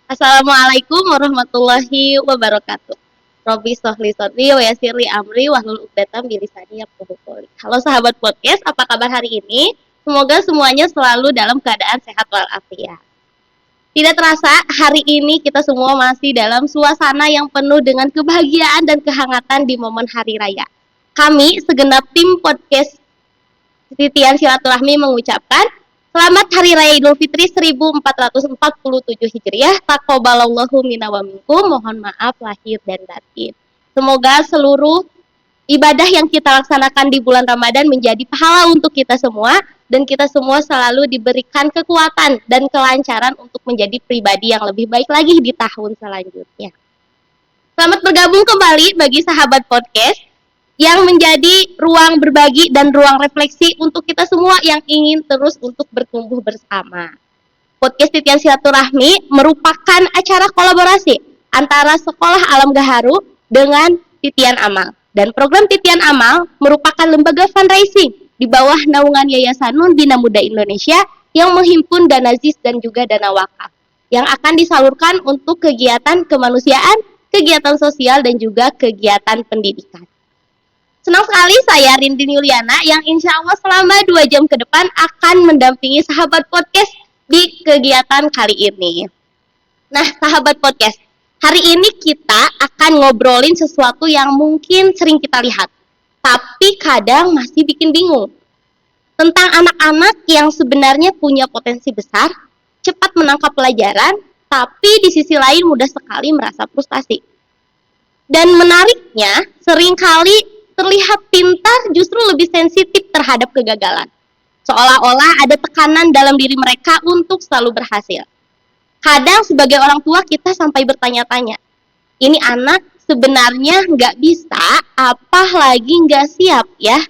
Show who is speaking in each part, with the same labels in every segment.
Speaker 1: Assalamualaikum warahmatullahi wabarakatuh. Robi Sohli Sodri wa Yasirli Amri Wahlul Uqdatam Bilisani Yafqahu Qouli. Halo sahabat podcast, apa kabar hari ini? Semoga semuanya selalu dalam keadaan sehat walafiat. Tidak terasa, hari ini kita semua masih dalam suasana yang penuh dengan kebahagiaan dan kehangatan di momen hari raya. Kami, segenap tim podcast Titian Silaturahmi mengucapkan Selamat Hari Raya Idul Fitri 1447 Hijriah. Taqabbalallahu minna wa minkum. Mohon maaf lahir dan batin. Semoga seluruh ibadah yang kita laksanakan di bulan Ramadan menjadi pahala untuk kita semua dan kita semua selalu diberikan kekuatan dan kelancaran untuk menjadi pribadi yang lebih baik lagi di tahun selanjutnya. Selamat bergabung kembali bagi sahabat podcast yang menjadi ruang berbagi dan ruang refleksi untuk kita semua yang ingin terus untuk bertumbuh bersama. Podcast Titian Silaturahmi merupakan acara kolaborasi antara Sekolah Alam Gaharu dengan Titian Amal. Dan program Titian Amal merupakan lembaga fundraising di bawah naungan Yayasan Nun Bina Muda Indonesia yang menghimpun dana ZIS dan juga dana wakaf yang akan disalurkan untuk kegiatan kemanusiaan, kegiatan sosial, dan juga kegiatan pendidikan. Senang sekali saya Rindin Yuliana yang insya Allah selama 2 jam ke depan akan mendampingi sahabat podcast di kegiatan kali ini. Nah, sahabat podcast, hari ini kita akan ngobrolin sesuatu yang mungkin sering kita lihat, tapi kadang masih bikin bingung. Tentang anak-anak yang sebenarnya punya potensi besar, cepat menangkap pelajaran, tapi di sisi lain mudah sekali merasa frustasi. Dan menariknya, seringkali terlihat pintar justru lebih sensitif terhadap kegagalan. Seolah-olah ada tekanan dalam diri mereka untuk selalu berhasil. Kadang sebagai orang tua kita sampai bertanya-tanya, ini anak sebenarnya nggak bisa, apalagi nggak siap ya.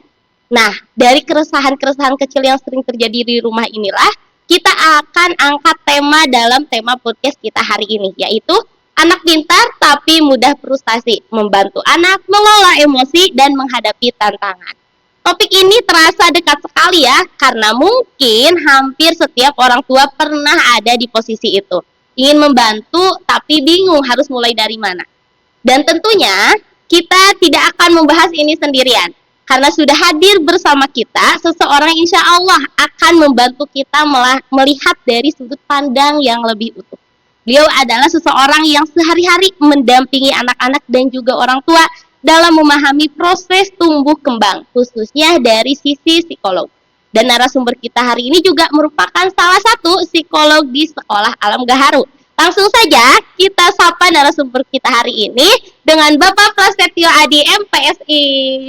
Speaker 1: Nah, dari keresahan-keresahan kecil yang sering terjadi di rumah inilah, kita akan angkat tema dalam tema podcast kita hari ini, yaitu anak pintar tapi mudah frustasi, membantu anak mengelola emosi dan menghadapi tantangan. Topik ini terasa dekat sekali ya, karena mungkin hampir setiap orang tua pernah ada di posisi itu. Ingin membantu tapi bingung harus mulai dari mana. Dan tentunya kita tidak akan membahas ini sendirian, karena sudah hadir bersama kita seseorang yang insya Allah akan membantu kita melihat dari sudut pandang yang lebih utuh. Beliau adalah seseorang yang sehari-hari mendampingi anak-anak dan juga orang tua dalam memahami proses tumbuh kembang, khususnya dari sisi psikolog. Dan narasumber kita hari ini juga merupakan salah satu psikolog di Sekolah Alam Gaharu. Langsung saja kita sapa narasumber kita hari ini dengan Bapak Prasetyo Adi MPSI.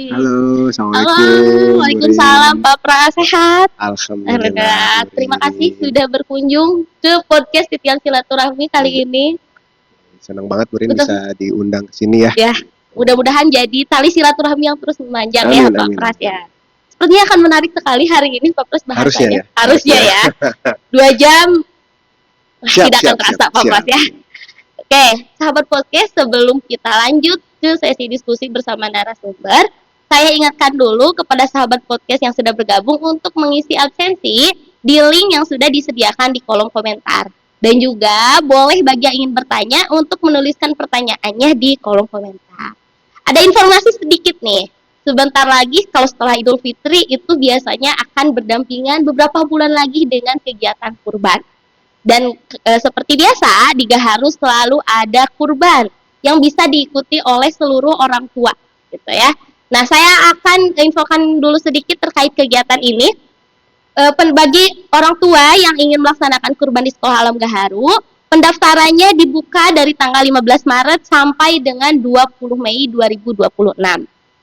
Speaker 2: Halo, assalamualaikum.
Speaker 1: Halo, waalaikumsalam Pak Pras, sehat?
Speaker 2: Alhamdulillah.
Speaker 1: Terima kasih sudah berkunjung ke podcast Titian Silaturahmi kali ini.
Speaker 2: Senang banget Burin bisa diundang ke sini ya.
Speaker 1: Ya, mudah-mudahan jadi tali silaturahmi yang terus memanjang ya Pak Pras ya. Sepertinya akan menarik sekali hari ini Pak Pras bahasanya. Harusnya ya. 2 jam tidak akan terasa Pak Pras ya. Oke, sahabat podcast, sebelum kita lanjut ke sesi diskusi bersama narasumber, saya ingatkan dulu kepada sahabat podcast yang sudah bergabung untuk mengisi absensi di link yang sudah disediakan di kolom komentar. Dan juga boleh bagi yang ingin bertanya untuk menuliskan pertanyaannya di kolom komentar. Ada informasi sedikit nih, sebentar lagi kalau setelah Idul Fitri itu biasanya akan berdampingan beberapa bulan lagi dengan kegiatan kurban. Dan seperti biasa di Gaharu selalu ada kurban yang bisa diikuti oleh seluruh orang tua gitu ya. Nah, saya akan infokan dulu sedikit terkait kegiatan ini. Bagi orang tua yang ingin melaksanakan kurban di Sekolah Alam Gaharu, pendaftarannya dibuka dari tanggal 15 Maret sampai dengan 20 Mei 2026.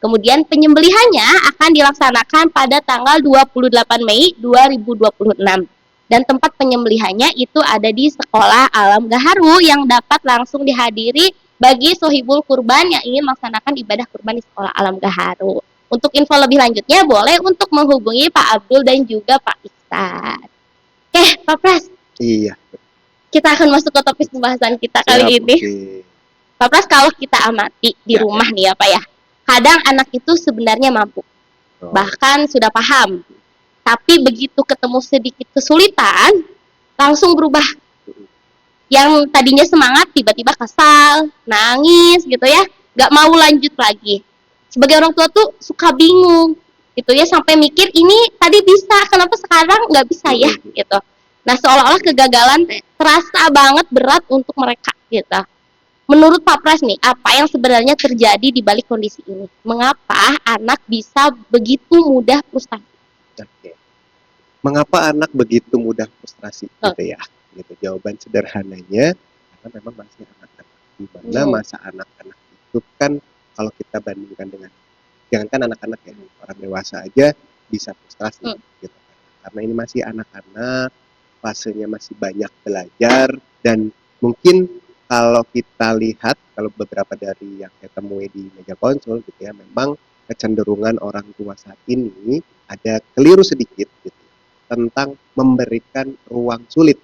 Speaker 1: Kemudian penyembelihannya akan dilaksanakan pada tanggal 28 Mei 2026. Dan tempat penyembelihannya itu ada di Sekolah Alam Gaharu yang dapat langsung dihadiri bagi sohibul kurban yang ingin melaksanakan ibadah kurban di Sekolah Alam Gaharu. Untuk info lebih lanjutnya boleh untuk menghubungi Pak Abdul dan juga Pak Iksan. Oke, Pak Pras.
Speaker 2: Iya.
Speaker 1: Kita akan masuk ke topik pembahasan kita kali ini. Pak Pras, kalau kita amati di rumah nih ya Pak ya, kadang anak itu sebenarnya mampu, bahkan sudah paham. Tapi begitu ketemu sedikit kesulitan, langsung berubah. Yang tadinya semangat tiba-tiba kesal, nangis gitu ya, nggak mau lanjut lagi. Sebagai orang tua tuh suka bingung gitu ya, sampai mikir ini tadi bisa, kenapa sekarang nggak bisa ya gitu. Nah seolah-olah kegagalan terasa banget berat untuk mereka gitu. Menurut Pak Pras nih, apa yang sebenarnya terjadi di balik kondisi ini? Mengapa anak bisa begitu mudah frustasi?
Speaker 2: Oke. Mengapa anak begitu mudah frustrasi gitu ya? Gitu. Jawaban sederhananya karena memang masih anak-anak. Di mana masa anak-anak itu kan kalau kita bandingkan dengan jangankan anak-anak ya, orang dewasa aja bisa frustrasi gitu. Karena ini masih anak-anak, fasenya masih banyak belajar dan mungkin kalau kita lihat kalau beberapa dari yang saya temui di meja konsul gitu ya, memang kecenderungan orang tua saat ini ada keliru sedikit gitu tentang memberikan ruang sulit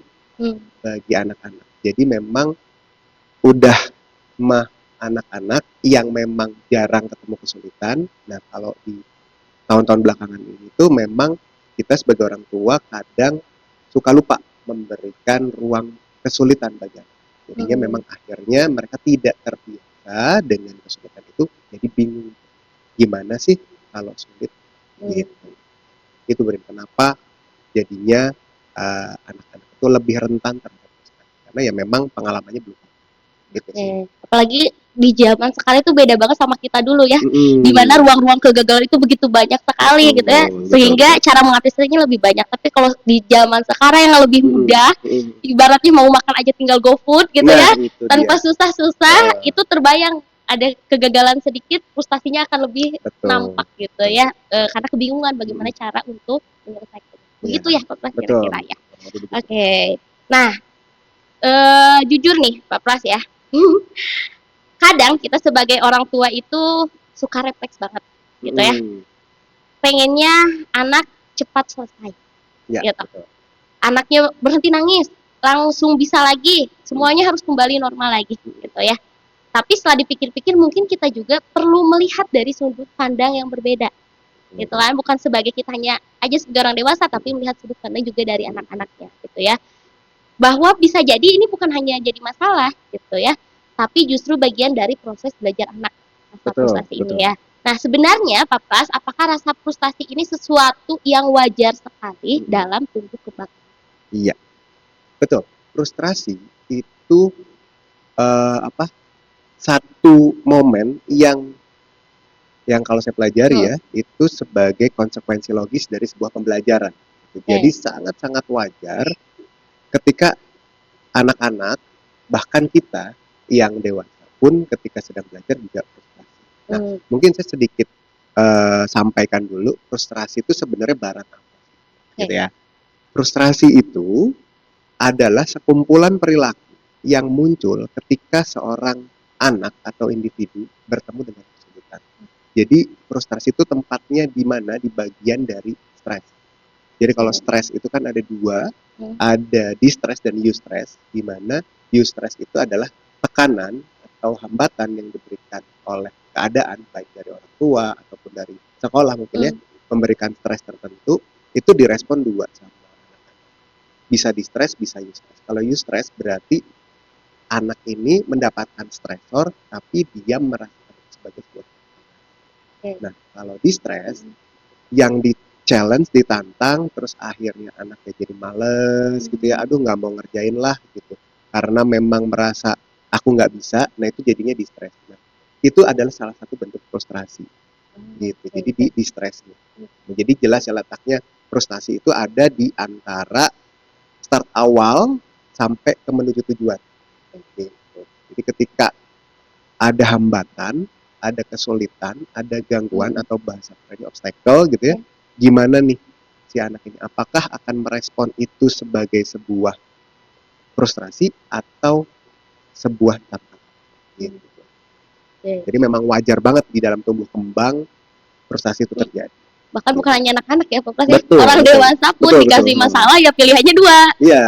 Speaker 2: bagi anak-anak. Jadi memang udah mah anak-anak yang memang jarang ketemu kesulitan. Nah, kalau di tahun-tahun belakangan ini tuh memang kita sebagai orang tua kadang suka lupa memberikan ruang kesulitan bagi anak. Jadinya memang akhirnya mereka tidak terbiasa dengan kesulitan itu, jadi bingung gimana sih kalau sulit gitu. Itu kenapa jadinya anak-anak itu lebih rentan terhadap frustasi karena ya memang pengalamannya belum gitu sih.
Speaker 1: Apalagi di zaman sekarang itu beda banget sama kita dulu ya, dimana ruang-ruang kegagalan itu begitu banyak sekali gitu ya, sehingga cara mengatasinya lebih banyak. Tapi kalau di zaman sekarang yang lebih mudah, ibaratnya mau makan aja tinggal GoFood gitu ya, tanpa susah-susah, itu terbayang ada kegagalan sedikit, frustasinya akan lebih nampak gitu ya, karena kebingungan bagaimana cara untuk menyelesaikan. Begitu ya Pak Pras kira-kira ya. Oke. Nah, jujur nih Pak Pras ya, kadang kita sebagai orang tua itu suka refleks banget gitu ya, pengennya anak cepat selesai gitu. Anaknya berhenti nangis, langsung bisa lagi, semuanya harus kembali normal lagi gitu ya. Tapi setelah dipikir-pikir mungkin kita juga perlu melihat dari sudut pandang yang berbeda gitu kan, bukan sebagai kita hanya aja sebagai orang dewasa, tapi melihat sudut pandang juga dari anak-anaknya gitu ya, bahwa bisa jadi ini bukan hanya jadi masalah gitu ya, tapi justru bagian dari proses belajar anak rasa frustasi ini ya. Nah sebenarnya Pak Pras, apakah rasa frustasi ini sesuatu yang wajar sekali dalam tumbuh kembang?
Speaker 2: Iya, betul. Frustrasi itu satu momen yang kalau saya pelajari ya, itu sebagai konsekuensi logis dari sebuah pembelajaran. Jadi sangat-sangat wajar ketika anak-anak, bahkan kita yang dewasa pun ketika sedang belajar juga frustrasi. Nah, mungkin saya sedikit sampaikan dulu, frustrasi itu sebenarnya barang apa gitu ya. Frustrasi itu adalah sekumpulan perilaku yang muncul ketika seorang anak atau individu bertemu dengan kesulitan. Jadi frustrasi itu tempatnya di mana? Di bagian dari stres. Jadi kalau stres itu kan ada dua, ada distress dan eustress, di mana eustress itu adalah tekanan atau hambatan yang diberikan oleh keadaan baik dari orang tua ataupun dari sekolah mungkin ya, memberikan stres tertentu, itu direspon dua sama anak-anak. Bisa distress, bisa eustress. Kalau eustress berarti anak ini mendapatkan stresor tapi dia merasakan sebagai sebuah. Nah, kalau distress yang di challenge, ditantang, terus akhirnya anaknya jadi males gitu ya, aduh nggak mau ngerjain lah gitu, karena memang merasa aku nggak bisa, nah itu jadinya distress. Nah, itu adalah salah satu bentuk frustrasi gitu, jadi di stress gitu. Nah, jadi jelas ya letaknya frustasi itu ada di antara start awal sampai ke menuju tujuan gitu. Jadi ketika ada hambatan, ada kesulitan, ada gangguan atau bahasa kerennya obstacle gitu ya, gimana nih si anak ini, apakah akan merespon itu sebagai sebuah frustrasi atau sebuah tantangan gitu. Jadi memang wajar banget di dalam tumbuh kembang frustasi itu terjadi.
Speaker 1: Bahkan bukan hanya anak-anak ya Pak Pras, orang dewasa pun dikasih masalah ya pilihannya dua,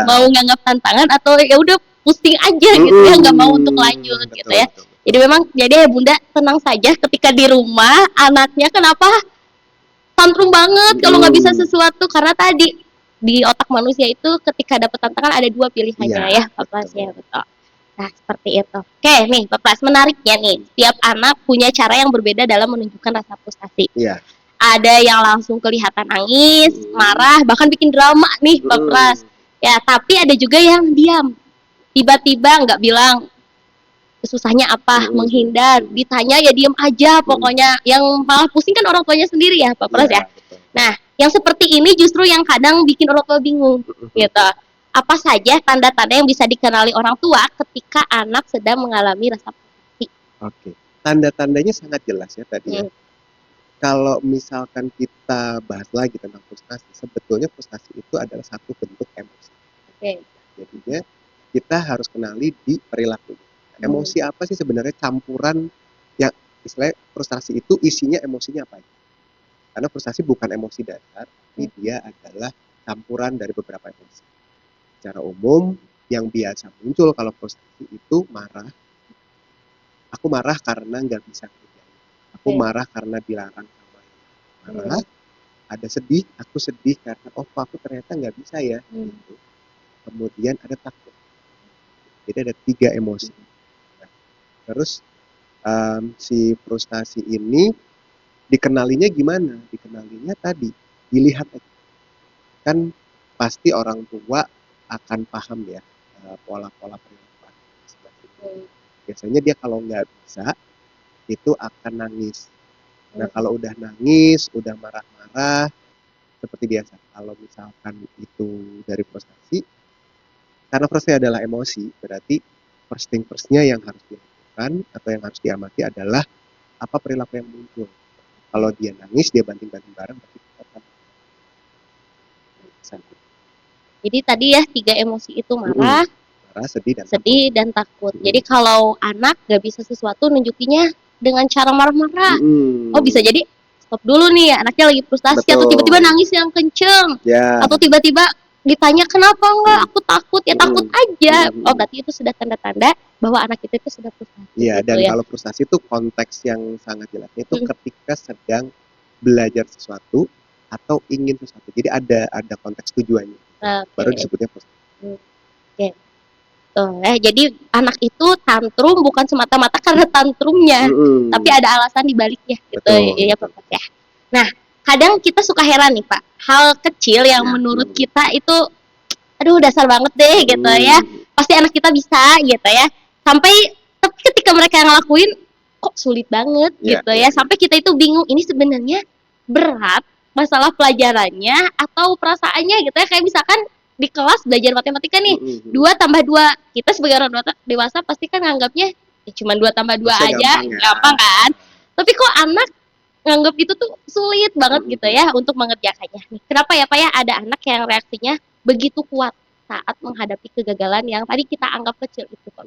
Speaker 1: mau nganggap tantangan atau ya udah pusing aja gitu ya, nggak mau untuk lanjut gitu ya. Jadi memang jadi ya Bunda tenang saja ketika di rumah anaknya kenapa tantrum banget kalau nggak bisa sesuatu, karena tadi di otak manusia itu ketika dapat tantangan ada dua pilihannya
Speaker 2: Iya,
Speaker 1: ya, Pak Pras
Speaker 2: betul.
Speaker 1: ya, betul. Nah, seperti itu. Oke, nih, Pak Pras, menariknya nih, setiap anak punya cara yang berbeda dalam menunjukkan rasa frustasi.
Speaker 2: Iya.
Speaker 1: Ada yang langsung kelihatan nangis,
Speaker 2: Mm.
Speaker 1: marah, bahkan bikin drama nih, Pak Pras. Ya, tapi ada juga yang diam. Tiba-tiba nggak bilang susahnya apa, menghindar, ditanya ya diem aja pokoknya. Yang malah pusing kan orang tuanya sendiri ya, Pak Pras ya.
Speaker 2: Betul.
Speaker 1: Nah, yang seperti ini justru yang kadang bikin orang tua bingung, gitu. Apa saja tanda-tanda yang bisa dikenali orang tua ketika anak sedang mengalami rasa frustasi?
Speaker 2: Oke. Tanda-tandanya sangat jelas ya tadi ya. Kalau misalkan kita bahas lagi tentang frustasi, sebetulnya frustasi itu adalah satu bentuk emosi. Jadinya kita harus kenali di perilaku. Emosi apa sih sebenarnya campuran yang istilahnya frustasi itu isinya emosinya apa aja? Karena frustasi bukan emosi dasar, tapi dia adalah campuran dari beberapa emosi. Secara umum yang biasa muncul kalau frustasi itu marah. Aku marah karena nggak bisa kerja. Aku marah karena dilarang sama yang marah. Ada sedih, aku sedih karena aku ternyata nggak bisa ya. Gitu. Kemudian ada takut. Jadi ada 3 emosi. Nah, terus si frustasi ini dikenalinya gimana? Dikenalinya tadi dilihat aja. Kan pasti orang tua akan paham ya pola-pola perilaku. Biasanya dia kalau nggak bisa itu akan nangis. Nah, kalau udah nangis, udah marah-marah, seperti biasa. Kalau misalkan itu dari frustasi, karena frustasi adalah emosi, berarti first-nya yang harus dilakukan atau yang harus diamati adalah apa perilaku yang muncul. Kalau dia nangis, dia banting-banting barang, berarti kita akan sakit.
Speaker 1: Jadi tadi ya 3 emosi itu marah, sedih dan takut. Jadi kalau anak gak bisa sesuatu nunjukinya dengan cara marah-marah. Oh bisa jadi stop dulu nih anaknya lagi frustasi. Atau tiba-tiba nangis yang kenceng. Atau tiba-tiba ditanya kenapa enggak, aku takut. Ya takut aja. Oh berarti itu sudah tanda-tanda bahwa anak itu sudah frustasi.
Speaker 2: Iya, gitu dan kalau frustasi itu konteks yang sangat jelas. Itu ketika sedang belajar sesuatu atau ingin sesuatu. Jadi ada konteks tujuannya. Baru disebutnya frustasi.
Speaker 1: Jadi anak itu tantrum bukan semata-mata karena tantrumnya, tapi ada alasan dibaliknya gitu ya Pak ya. Nah, kadang kita suka heran nih Pak, hal kecil yang menurut kita itu aduh dasar banget deh gitu ya. Pasti anak kita bisa gitu ya. Tapi ketika mereka yang ngelakuin kok sulit banget gitu ya. Sampai kita itu bingung ini sebenarnya berat masalah pelajarannya atau perasaannya gitu ya. Kayak misalkan di kelas belajar matematika nih 2 tambah 2 kita sebagai orang dewasa pasti kan nganggapnya ya cuma 2 tambah 2 aja gampang kan, tapi kok anak nganggap itu tuh sulit banget gitu ya untuk mengerjakannya nih. Kenapa ya Pak ya ada anak yang reaksinya begitu kuat saat menghadapi kegagalan yang tadi kita anggap kecil itu Pak?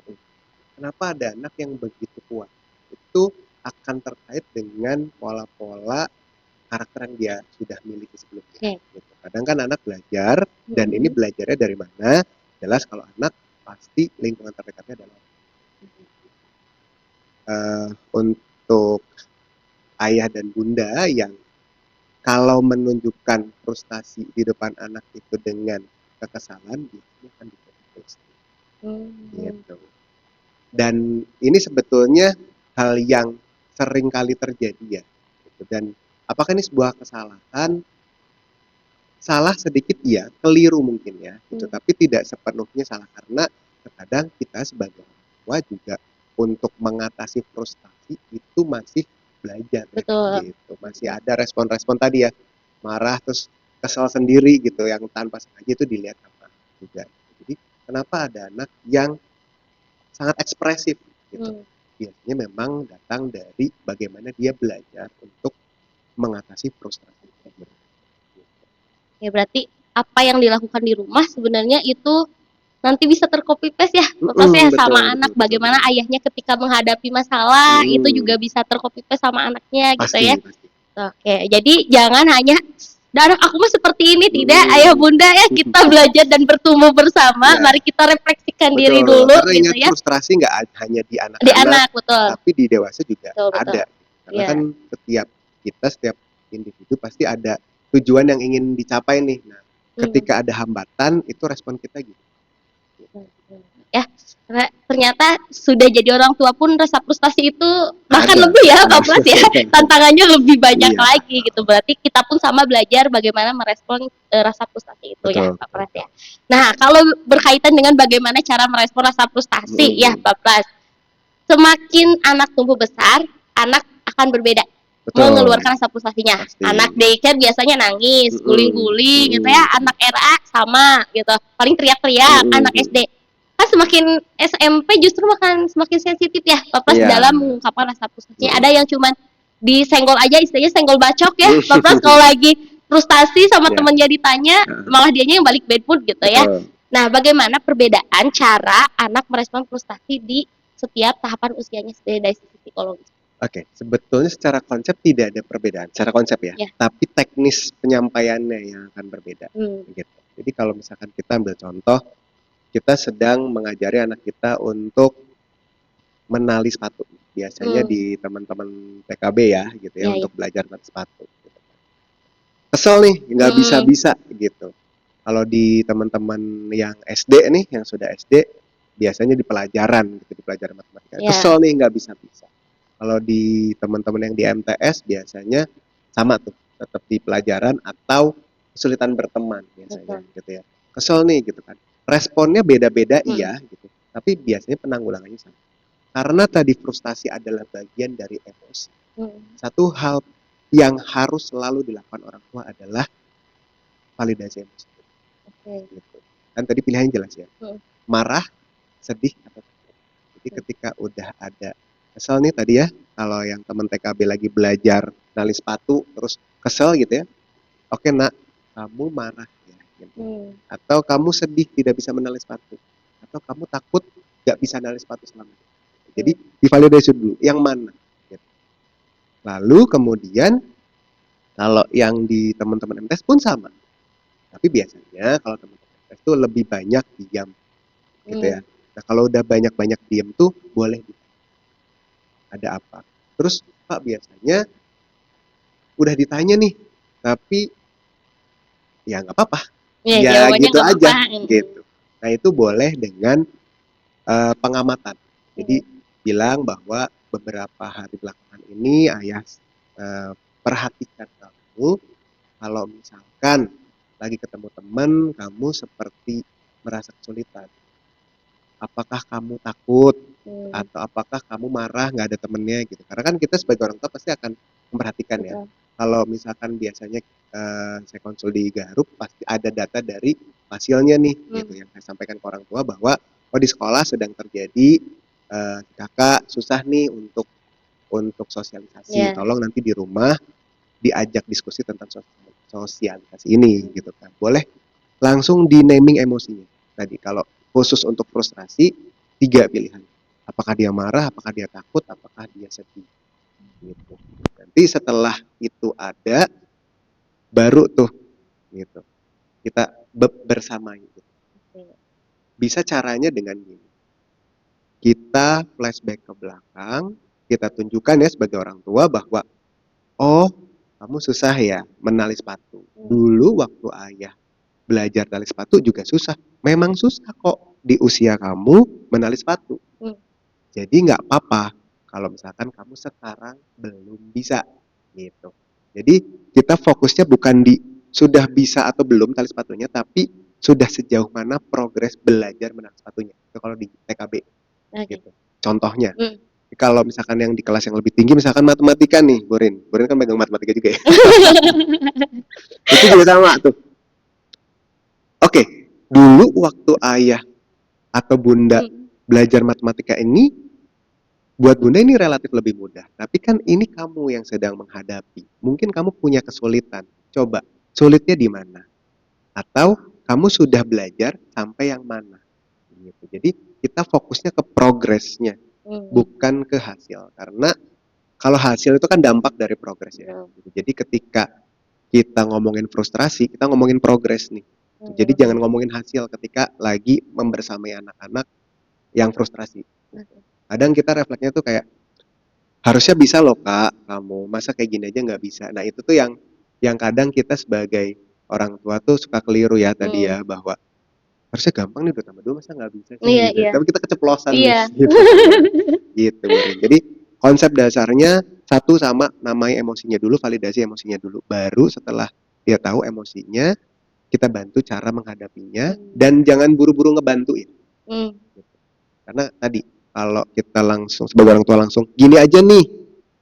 Speaker 2: Kenapa ada anak yang begitu kuat? Itu akan terkait dengan pola-pola karakter yang dia sudah miliki sebelumnya. Gitu. Kadang kan anak belajar dan ini belajarnya dari mana? Jelas kalau anak pasti lingkungan terdekatnya adalah untuk ayah dan bunda yang kalau menunjukkan frustasi di depan anak itu dengan kekesalan, biasanya akan dipoles. Gitu. Dan ini sebetulnya hal yang sering kali terjadi ya. Gitu. Dan apakah ini sebuah kesalahan? Salah sedikit iya, keliru mungkin ya, gitu. Tapi tidak sepenuhnya salah karena terkadang kita sebagai orang tua juga untuk mengatasi frustasi itu masih belajar.
Speaker 1: Betul.
Speaker 2: Gitu. Masih ada respon-respon tadi ya, marah terus kesal sendiri gitu yang tanpa sengaja itu dilihat apa juga. Jadi kenapa ada anak yang sangat ekspresif gitu. Biasanya memang datang dari bagaimana dia belajar untuk mengatasi frustasi.
Speaker 1: Ya berarti apa yang dilakukan di rumah sebenarnya itu nanti bisa tercopy paste ya Bapak ya sama anak. Bagaimana ayahnya ketika menghadapi masalah itu juga bisa tercopy paste sama anaknya gitu ya. Oke, jadi jangan hanya anak aku mah seperti ini, tidak ayah bunda ya, kita belajar dan bertumbuh bersama. Mari kita refleksikan diri dulu
Speaker 2: karena
Speaker 1: gitu ya.
Speaker 2: Frustrasi nggak hanya di anak-anak, tapi di dewasa juga ada. Karena kan setiap individu pasti ada tujuan yang ingin dicapai nih. Nah, ketika ada hambatan itu respon kita gitu.
Speaker 1: Ya, ternyata sudah jadi orang tua pun rasa frustasi itu bahkan
Speaker 2: Ada.
Speaker 1: lebih ya Pak Pras ya. Tantangannya lebih banyak
Speaker 2: Iya.
Speaker 1: lagi gitu. Berarti kita pun sama belajar bagaimana merespon rasa frustasi itu ya
Speaker 2: Betul.
Speaker 1: Pak Pras ya. Nah, kalau berkaitan dengan bagaimana cara merespon rasa frustasi ya Pak Pras. Semakin anak tumbuh besar, anak akan berbeda mengeluarkan rasa frustasinya.
Speaker 2: Pasti.
Speaker 1: Anak daycare biasanya nangis, guling-guling gitu ya. Anak RA sama gitu, paling teriak-teriak. Anak SD kan semakin SMP justru semakin sensitif ya Pak Pras dalam mengungkapkan rasa frustasinya. Ada yang cuman disenggol aja, istilahnya senggol bacok ya Pak Pras kalau lagi frustasi sama temennya ditanya, malah dianya yang balik bad mood gitu ya. Nah, bagaimana perbedaan cara anak merespon frustasi di setiap tahapan usianya dari sisi psikologis?
Speaker 2: Oke, sebetulnya secara konsep tidak ada perbedaan, secara konsep ya. Tapi teknis penyampaiannya yang akan berbeda. Gitu. Jadi kalau misalkan kita ambil contoh, kita sedang mengajari anak kita untuk menali sepatu. Biasanya di teman-teman PKB ya, gitu ya, untuk belajar menali sepatu. Gitu. Kesel nih, nggak bisa-bisa gitu. Kalau di teman-teman yang SD nih, yang sudah SD, biasanya di pelajaran, gitu, di pelajaran matematika. Kesel nih, nggak bisa-bisa. Kalau di teman-teman yang di MTS, biasanya sama tuh, tetap di pelajaran atau kesulitan berteman biasanya, gitu ya. Kesel nih, gitu kan. Responnya beda-beda iya, gitu. Tapi biasanya penanggulangannya sama. Karena tadi frustasi adalah bagian dari emosi. Satu hal yang harus selalu dilakukan orang tua adalah validasi emosi. Gitu. Kan tadi pilihannya jelas ya. Marah, sedih, atau takut. Jadi ketika udah ada kesel nih tadi ya, kalau yang teman TKB lagi belajar nali sepatu terus kesel gitu ya. Oke nak, kamu marah ya. Gitu. Atau kamu sedih tidak bisa menali sepatu. Atau kamu takut gak bisa nali sepatu selamanya. Jadi divalidasi dulu, yang mana? Gitu. Lalu kemudian kalau yang di teman-teman MTS pun sama. Tapi biasanya kalau teman-teman MTS itu lebih banyak diam, gitu ya. Nah kalau udah banyak-banyak diam tuh boleh ada apa? Terus Pak biasanya udah ditanya nih, tapi ya nggak apa-apa. Ya gitu aja, gitu. Nah itu boleh dengan pengamatan. Jadi bilang bahwa beberapa hari belakangan ini ayah perhatikan kamu, kalau misalkan lagi ketemu teman, kamu seperti merasa kesulitan. Apakah kamu takut atau apakah kamu marah nggak ada temennya gitu? Karena kan kita sebagai orang tua pasti akan memperhatikan ya. Kalau misalkan biasanya saya konsul di Garup pasti ada data dari hasilnya nih, gitu yang saya sampaikan ke orang tua bahwa di sekolah sedang terjadi kakak susah nih untuk sosialisasi. Tolong nanti di rumah diajak diskusi tentang sosialisasi ini gitu kan. Boleh langsung di naming emosinya. Tadi kalau khusus untuk frustrasi 3 pilihan. Apakah dia marah, apakah dia takut, apakah dia sedih. Gitu. Nanti setelah itu ada baru tuh gitu. Kita bersama gitu. Bisa caranya dengan gini. Kita flashback ke belakang, kita tunjukkan ya sebagai orang tua bahwa oh, kamu susah ya menali sepatu. Dulu waktu ayah belajar tali sepatu juga susah. Memang susah kok di usia kamu menali sepatu. Jadi nggak apa-apa kalau misalkan kamu sekarang belum bisa gitu. Jadi kita fokusnya bukan di sudah bisa atau belum tali sepatunya, tapi sudah sejauh mana progres belajar menali sepatunya. Itu kalau di TKB. Gitu. Contohnya. Kalau misalkan yang di kelas yang lebih tinggi, misalkan matematika nih, Borin kan megang matematika juga ya. Itu juga sama tuh. Oke, dulu waktu ayah atau bunda belajar matematika ini, buat bunda ini relatif lebih mudah. Tapi kan ini kamu yang sedang menghadapi. Mungkin kamu punya kesulitan. Coba, sulitnya di mana? Atau kamu sudah belajar sampai yang mana? Gitu. Jadi kita fokusnya ke progresnya, bukan ke hasil. Karena kalau hasil itu kan dampak dari progres ya. Jadi ketika kita ngomongin frustrasi, kita ngomongin progres nih. Jadi jangan ngomongin hasil ketika lagi membersamai anak-anak yang frustrasi. Kadang kita refleksnya tuh kayak harusnya bisa loh kak, kamu masa kayak gini aja nggak bisa. Nah itu tuh yang kadang kita sebagai orang tua tuh suka keliru ya tadi
Speaker 1: Hmm.
Speaker 2: ya, bahwa harusnya gampang nih 2 tambah 2 masa nggak bisa sih
Speaker 1: Iya,
Speaker 2: gitu.
Speaker 1: iya.
Speaker 2: Tapi kita keceplosan nih
Speaker 1: Iya.
Speaker 2: gitu. Gitu Burin. Jadi konsep dasarnya satu sama namai emosinya dulu, validasi emosinya dulu. Baru setelah dia tahu emosinya, kita bantu cara menghadapinya dan jangan buru-buru ngebantuin.
Speaker 1: Hmm.
Speaker 2: Karena tadi kalau kita langsung sebagai orang tua langsung gini aja nih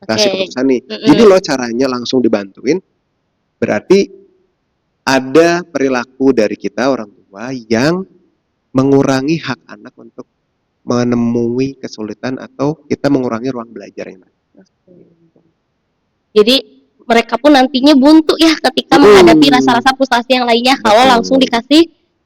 Speaker 2: kasih
Speaker 1: Oke.
Speaker 2: keputusan nih.
Speaker 1: Mm-mm.
Speaker 2: Jadi lo caranya langsung dibantuin, berarti ada perilaku dari kita orang tua yang mengurangi hak anak untuk menemui kesulitan atau kita mengurangi ruang belajar yang lain.
Speaker 1: Jadi mereka pun nantinya buntu ya ketika menghadapi rasa-rasa frustasi yang lainnya kalau
Speaker 2: Betul.
Speaker 1: langsung dikasih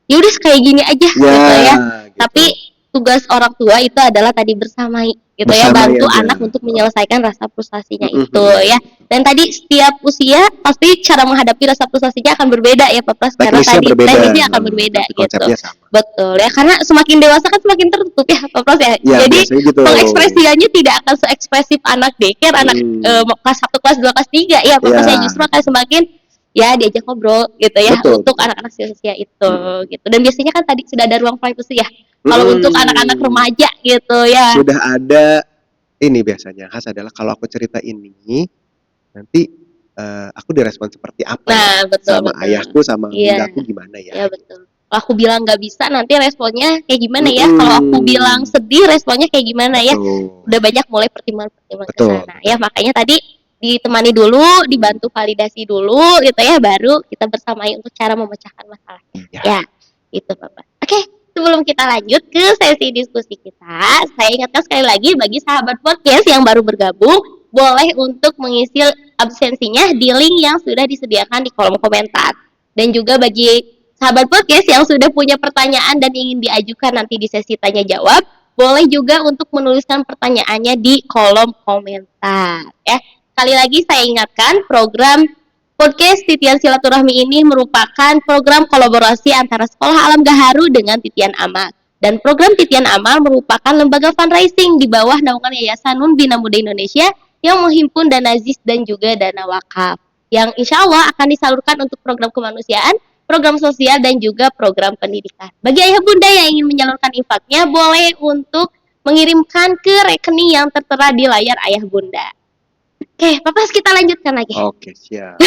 Speaker 1: ya udah kayak gini aja
Speaker 2: Ya,
Speaker 1: gitu ya.
Speaker 2: gitu.
Speaker 1: Tapi tugas orang tua itu adalah tadi bersamai gitu ya,
Speaker 2: Bersamai
Speaker 1: bantu
Speaker 2: aja.
Speaker 1: anak untuk menyelesaikan rasa frustasinya
Speaker 2: Mm-mm.
Speaker 1: itu ya. Dan tadi setiap usia pasti cara menghadapi rasa frustasinya akan berbeda ya Pak Pras, karena
Speaker 2: Teknisnya
Speaker 1: tadi
Speaker 2: berbeda.
Speaker 1: teknisnya akan berbeda
Speaker 2: Tapi
Speaker 1: gitu.
Speaker 2: konsepnya sama.
Speaker 1: Betul ya, karena semakin dewasa kan semakin tertutup ya Pak Pras ya.
Speaker 2: Ya,
Speaker 1: Jadi
Speaker 2: biasanya gitu.
Speaker 1: pengekspresiannya tidak akan seekspresif anak daycare, anak kelas 1, kelas 2, kelas 3 ya Pak Pras ya,
Speaker 2: Ya.
Speaker 1: justru akan semakin ya diajak ngobrol gitu ya.
Speaker 2: Betul,
Speaker 1: untuk
Speaker 2: betul.
Speaker 1: anak-anak usia itu gitu. Dan biasanya kan tadi sudah ada ruang privacy ya. Kalau untuk anak-anak remaja gitu ya.
Speaker 2: Sudah ada ini biasanya khas adalah kalau aku cerita ini nanti aku direspon seperti apa
Speaker 1: Nah,
Speaker 2: ya
Speaker 1: betul,
Speaker 2: sama
Speaker 1: betul.
Speaker 2: ayahku sama
Speaker 1: Iya.
Speaker 2: bundaku gimana ya?
Speaker 1: Ya betul. Kalau aku bilang nggak bisa, nanti responnya kayak gimana ya? Kalau aku bilang sedih, responnya kayak gimana ya?
Speaker 2: Betul.
Speaker 1: Udah banyak mulai pertimbangan ke
Speaker 2: Betul.
Speaker 1: sana. Ya makanya tadi ditemani dulu, dibantu validasi dulu gitu ya, baru kita bersamai untuk cara memecahkan masalah. Ya, itu Bapak. Oke, sebelum kita lanjut ke sesi diskusi kita, saya ingatkan sekali lagi bagi sahabat podcast yang baru bergabung, boleh untuk mengisi absensinya di link yang sudah disediakan di kolom komentar. Dan juga bagi sahabat podcast yang sudah punya pertanyaan dan ingin diajukan nanti di sesi tanya jawab, boleh juga untuk menuliskan pertanyaannya di kolom komentar ya. Sekali lagi saya ingatkan, program podcast Titian Silaturahmi ini merupakan program kolaborasi antara Sekolah Alam Gaharu dengan Titian Amal. Dan program Titian Amal merupakan lembaga fundraising di bawah naungan Yayasan Nun Bina Muda Indonesia yang menghimpun dana ZIS dan juga dana wakaf, yang insya Allah akan disalurkan untuk program kemanusiaan, program sosial, dan juga program pendidikan. Bagi ayah bunda yang ingin menyalurkan infaknya, boleh untuk mengirimkan ke rekening yang tertera di layar ayah bunda. Oke, Papa, kita lanjutkan lagi.
Speaker 2: Oke, siap.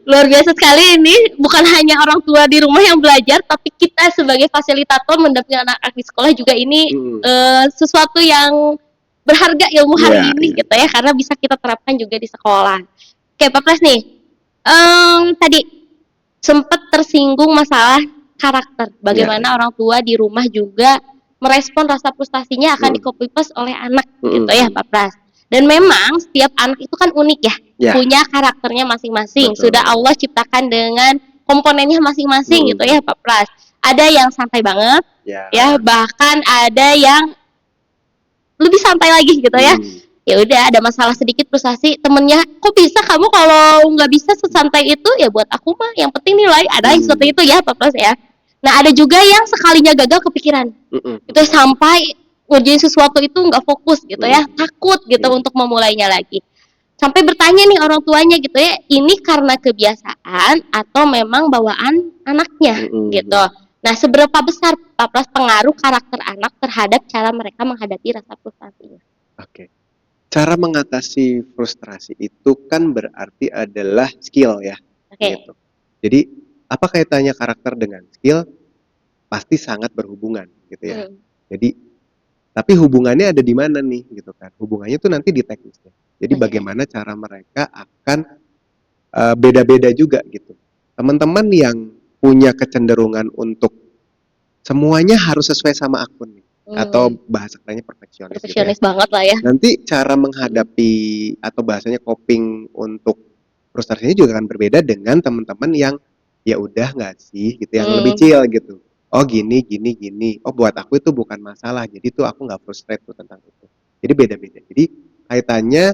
Speaker 1: Luar biasa sekali ini, bukan hanya orang tua di rumah yang belajar, tapi kita sebagai fasilitator mendampingi anak-anak di sekolah juga ini sesuatu yang berharga ilmu hari ini gitu ya, karena bisa kita terapkan juga di sekolah. Oke, Pak Pres nih, tadi sempat tersinggung masalah karakter, bagaimana orang tua di rumah juga merespon rasa frustasinya akan di-copy paste oleh anak gitu ya Pak Pras. Dan memang setiap anak itu kan unik ya, punya karakternya masing-masing.
Speaker 2: Betul.
Speaker 1: Sudah Allah ciptakan dengan komponennya masing-masing gitu ya Pak Pras. Ada yang santai banget, ya bahkan ada yang lebih santai lagi gitu ya. Ya udah, ada masalah sedikit frustasi, temennya kok bisa kamu kalau nggak bisa sesantai itu, ya buat aku mah yang penting nilai. Ada yang seperti itu ya Pak Pras ya. Nah ada juga yang sekalinya gagal kepikiran, itu sampai ngerjain sesuatu itu nggak fokus gitu ya, takut gitu untuk memulainya lagi. Sampai bertanya nih orang tuanya gitu ya, ini karena kebiasaan atau memang bawaan anaknya gitu. Nah, seberapa besar Pak Pras pengaruh karakter anak terhadap cara mereka menghadapi rasa frustasinya?
Speaker 2: Oke. Cara mengatasi frustrasi itu kan berarti adalah skill ya. Gitu. Jadi, apa kaitannya karakter dengan skill? Pasti sangat berhubungan gitu ya. Jadi tapi hubungannya ada di mana nih gitu kan? Hubungannya tuh nanti di teknisnya. Jadi bagaimana cara mereka akan beda-beda juga gitu. Teman-teman yang punya kecenderungan untuk semuanya harus sesuai sama akun nih, atau bahasa kerennya perfeksionis gitu ya.
Speaker 1: Banget lah ya.
Speaker 2: Nanti cara menghadapi atau bahasanya coping untuk frustrasinya juga akan berbeda dengan teman-teman yang ya udah nggak sih gitu, yang lebih chill gitu. Oh gini. Oh buat aku itu bukan masalah. Jadi tuh aku nggak frustrate tuh tentang itu. Jadi beda-beda. Jadi kaitannya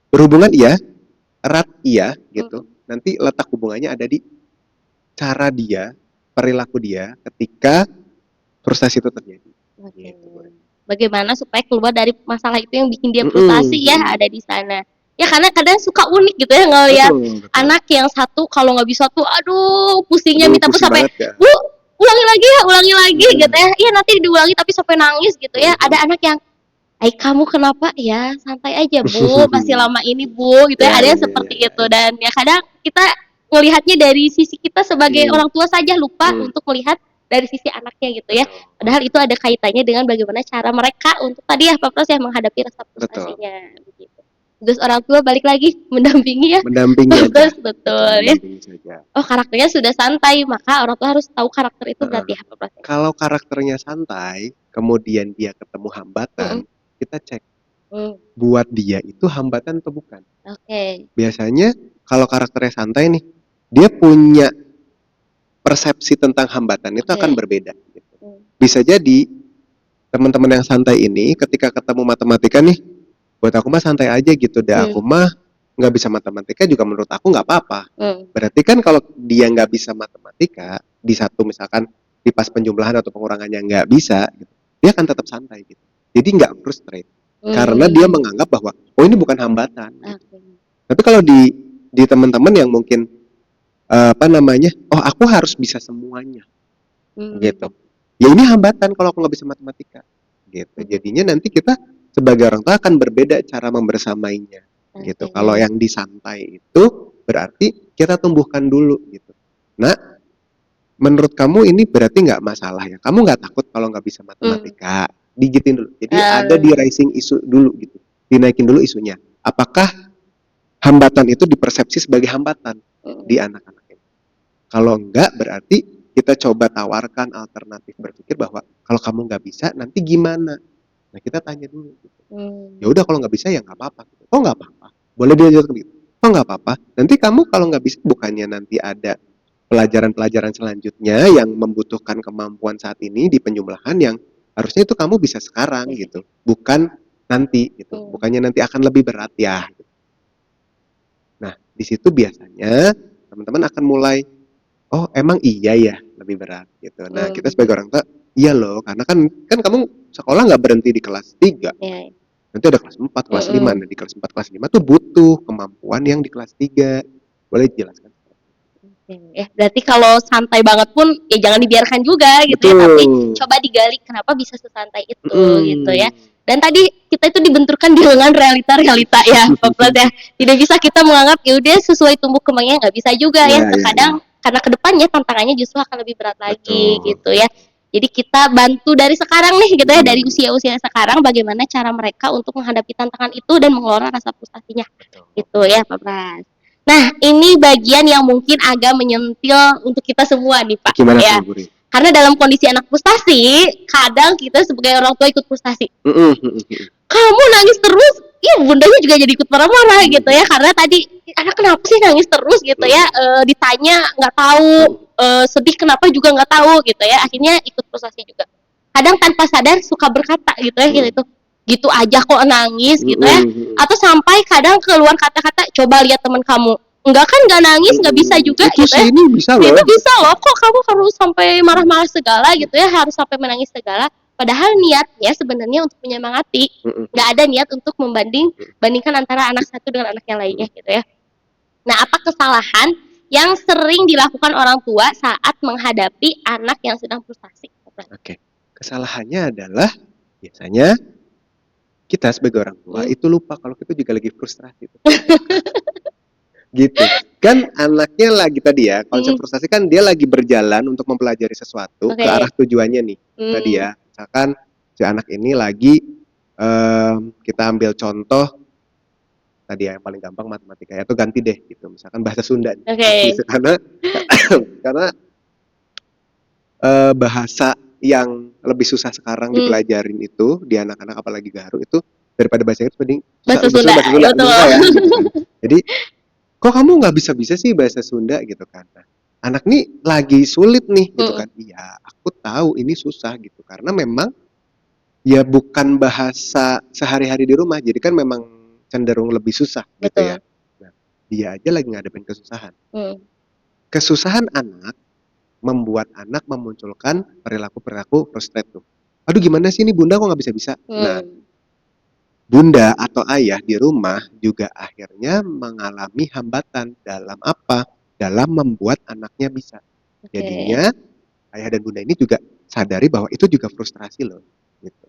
Speaker 2: berhubungan iya, erat iya gitu. Nanti letak hubungannya ada di cara dia, perilaku dia ketika frustasi itu terjadi. Gitu.
Speaker 1: Bagaimana supaya keluar dari masalah itu yang bikin dia frustasi ya, ada di sana. Ya karena kadang suka unik gitu ya ngelihat
Speaker 2: Betul, betul.
Speaker 1: anak yang satu kalau nggak bisa tuh aduh pusingnya
Speaker 2: Aduh,
Speaker 1: minta pun
Speaker 2: pusing
Speaker 1: sampai
Speaker 2: banget ya.
Speaker 1: Bu ulangi lagi
Speaker 2: Hmm.
Speaker 1: gitu ya. Iya nanti diulangi tapi sampai nangis gitu ya. Ada anak yang kamu kenapa ya santai aja Bu masih lama ini Bu gitu ya.
Speaker 2: Ya,
Speaker 1: Ada
Speaker 2: ya,
Speaker 1: yang
Speaker 2: ya,
Speaker 1: seperti
Speaker 2: ya,
Speaker 1: itu
Speaker 2: ya.
Speaker 1: dan ya kadang kita ngelihatnya dari sisi kita sebagai
Speaker 2: Hmm.
Speaker 1: orang tua saja lupa
Speaker 2: Hmm.
Speaker 1: untuk melihat dari sisi anaknya gitu ya.
Speaker 2: Betul.
Speaker 1: Padahal itu ada kaitannya dengan bagaimana cara mereka untuk tadi ya Pak Pros ya menghadapi rasa
Speaker 2: Betul.
Speaker 1: frustasinya begitu. Terus orang tua balik lagi mendampingi ya.
Speaker 2: Mendampingi aja.
Speaker 1: Terus betul ya.
Speaker 2: Mendampingi saja.
Speaker 1: Oh karakternya sudah santai maka orang tua harus tahu karakter itu
Speaker 2: Heeh.
Speaker 1: berarti ya Pak Pros.
Speaker 2: Kalau karakternya santai, kemudian dia ketemu hambatan, kita cek buat dia itu hambatan atau bukan.
Speaker 1: Oke.
Speaker 2: Biasanya kalau karakternya santai nih, dia punya persepsi tentang hambatan itu akan berbeda. Gitu. Bisa jadi teman-teman yang santai ini ketika ketemu matematika nih, buat aku mah santai aja gitu deh. Aku mah nggak bisa matematika juga menurut aku nggak apa-apa. Berarti kan kalau dia nggak bisa matematika di satu misalkan di pas penjumlahan atau pengurangannya nggak bisa, gitu, dia akan tetap santai gitu. Jadi nggak frustrate karena dia menganggap bahwa oh ini bukan hambatan. Gitu. Tapi kalau di teman-teman yang mungkin oh aku harus bisa semuanya, gitu. Ya ini hambatan kalau aku nggak bisa matematika, gitu. Jadinya nanti kita sebagai orang tua akan berbeda cara membersamainya, gitu. Kalau yang disantai itu berarti kita tumbuhkan dulu, gitu. Nah, menurut kamu ini berarti nggak masalah ya? Kamu nggak takut kalau nggak bisa matematika? Digitin dulu. Jadi ada di raising isu dulu, gitu. Dinaikin dulu isunya. Apakah hambatan itu dipersepsi sebagai hambatan di anak-anak ini? Kalau enggak, berarti kita coba tawarkan alternatif berpikir bahwa kalau kamu nggak bisa, nanti gimana? Nah kita tanya dulu. Gitu. Ya udah kalau nggak bisa ya nggak apa-apa. Gitu. Oh nggak apa-apa. Boleh dia jawab gitu. Oh nggak apa-apa. Nanti kamu kalau nggak bisa, bukannya nanti ada pelajaran-pelajaran selanjutnya yang membutuhkan kemampuan saat ini di penjumlahan yang harusnya itu kamu bisa sekarang gitu, bukan nanti gitu, bukannya nanti akan lebih berat ya. Gitu. Nah di situ biasanya teman-teman akan mulai oh emang iya ya lebih berat gitu. Nah kita sebagai orang tua iya loh karena kan kamu sekolah nggak berhenti di kelas 3. Nanti ada kelas 4, kelas 5. Nah di kelas 4, kelas 5 tuh butuh kemampuan yang di kelas 3. Boleh dijelaskan?
Speaker 1: Ya, berarti kalau santai banget pun ya jangan dibiarkan juga gitu ya, tapi coba digali kenapa bisa sesantai itu gitu ya. Dan tadi kita itu dibenturkan dengan realita-realita ya, Pak Plat ya. Tidak bisa kita menganggap ya udah sesuai tumbuh kembangnya, nggak bisa juga ya. Terkadang karena kedepannya tantangannya justru akan lebih berat lagi gitu ya. Jadi kita bantu dari sekarang nih gitu ya, dari usia-usia sekarang bagaimana cara mereka untuk menghadapi tantangan itu dan mengelola rasa frustasinya gitu ya Pak Pras. Nah, ini bagian yang mungkin agak menyentil untuk kita semua nih Pak.
Speaker 2: Gimana
Speaker 1: ya. Karena dalam kondisi anak frustasi, kadang kita sebagai orang tua ikut frustasi. Kamu nangis terus, ya bundanya juga jadi ikut marah-marah gitu ya. Karena tadi anak kenapa sih nangis terus gitu ya? Ditanya nggak tahu, sedih kenapa juga nggak tahu gitu ya. Akhirnya ikut frustasi juga. Kadang tanpa sadar suka berkata gitu ya gitu aja kok nangis gitu ya, atau sampai kadang keluar kata-kata coba lihat teman kamu enggak kan nggak nangis nggak bisa juga
Speaker 2: itu
Speaker 1: gitu ya,
Speaker 2: ini bisa loh.
Speaker 1: Itu bisa loh kok kamu harus sampai marah-marah segala gitu ya, harus sampai menangis segala, padahal niatnya sebenarnya untuk menyemangati, nggak ada niat untuk bandingkan antara anak satu dengan anak yang lainnya gitu ya. Nah apa kesalahan yang sering dilakukan orang tua saat menghadapi anak yang sedang frustasi?
Speaker 2: Oke, kesalahannya adalah biasanya kita sebagai orang tua itu lupa kalau kita juga lagi frustrasi. Gitu. Kan anaknya lagi tadi ya, konsep frustasi kan dia lagi berjalan untuk mempelajari sesuatu ke arah tujuannya nih. Tadi ya, misalkan si anak ini lagi kita ambil contoh tadi ya yang paling gampang matematika ya, atau ganti deh gitu, misalkan bahasa Sunda. Karena bahasa yang lebih susah sekarang dipelajarin itu di anak-anak apalagi Garu itu daripada bahasa Inggris mending
Speaker 1: bahasa Sunda
Speaker 2: ya, gitu kan. Jadi kok kamu nggak bisa sih bahasa Sunda gitu kan. Nah, anak nih lagi sulit nih gitu kan. Iya, aku tahu ini susah gitu karena memang ya bukan bahasa sehari-hari di rumah, jadi kan memang cenderung lebih susah gitu ya. Nah, dia aja lagi ngadepin kesusahan. Kesusahan anak membuat anak memunculkan perilaku frustrate tuh. Aduh gimana sih ini bunda kok nggak bisa-bisa? Nah, bunda atau ayah di rumah juga akhirnya mengalami hambatan dalam apa? Dalam membuat anaknya bisa.
Speaker 1: Oke.
Speaker 2: Jadinya ayah dan bunda ini juga sadari bahwa itu juga frustrasi loh. Gitu.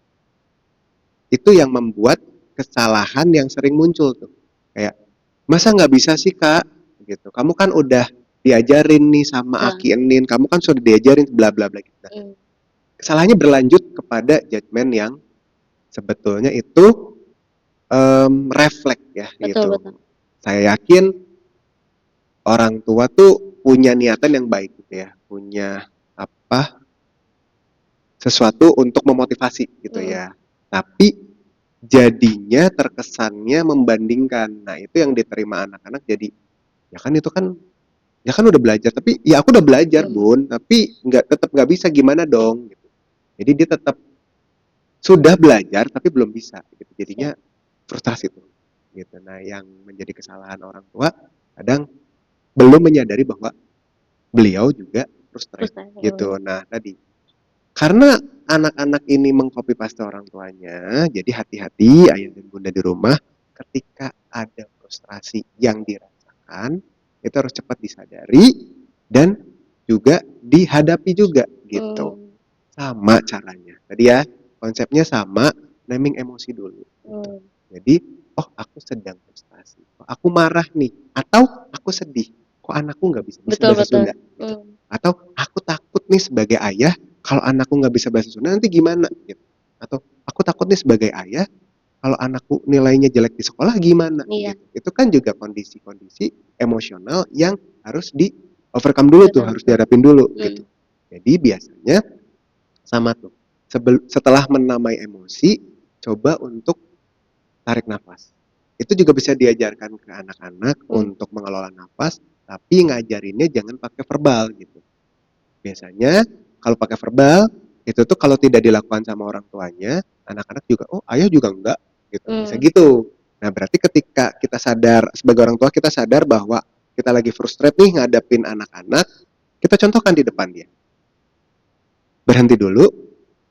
Speaker 2: Itu yang membuat kesalahan yang sering muncul tuh. Kayak, masa nggak bisa sih kak? Gitu. Kamu kan udah diajarin nih sama Aki Enin, kamu kan sudah diajarin bla bla bla gitu. Nah, kesalahannya berlanjut kepada judgement yang sebetulnya itu refleks ya gitu.
Speaker 1: Betul.
Speaker 2: Saya yakin orang tua tuh punya niatan yang baik gitu ya, punya apa sesuatu untuk memotivasi gitu ya. Tapi jadinya terkesannya membandingkan. Nah, itu yang diterima anak-anak jadi ya kan udah belajar tapi ya aku udah belajar bun tapi tetap nggak bisa gimana dong gitu. Jadi dia tetap sudah belajar tapi belum bisa gitu. Jadinya frustrasi tuh gitu. Nah, yang menjadi kesalahan orang tua kadang belum menyadari bahwa beliau juga frustrasi gitu. Nah, tadi karena anak-anak ini mengcopy paste orang tuanya, jadi hati-hati ayah dan bunda di rumah ketika ada frustrasi yang dirasakan, itu harus cepat disadari dan juga dihadapi juga gitu. Sama caranya. Tadi ya, konsepnya sama, naming emosi dulu. Gitu. Jadi, oh aku sedang frustrasi, oh, aku marah nih, atau aku sedih, kok anakku nggak bisa bahasa Sunda. Gitu. Atau aku takut nih sebagai ayah, kalau anakku nggak bisa bahasa Sunda nanti gimana? Gitu. Atau aku takut nih sebagai ayah, kalau anakku nilainya jelek di sekolah gimana? Gitu. Itu kan juga kondisi-kondisi emosional yang harus di overcome dulu tuh, harus dihadapin dulu gitu. Jadi biasanya sama tuh. Setelah menamai emosi, coba untuk tarik nafas. Itu juga bisa diajarkan ke anak-anak untuk mengelola nafas, tapi ngajarinnya jangan pakai verbal gitu. Biasanya kalau pakai verbal itu tuh kalau tidak dilakukan sama orang tuanya, anak-anak juga oh ayah juga enggak gitu. Bisa gitu. Nah, berarti ketika kita sadar sebagai orang tua kita sadar bahwa kita lagi frustrate nih ngadapin anak-anak, kita contohkan di depan dia. Berhenti dulu,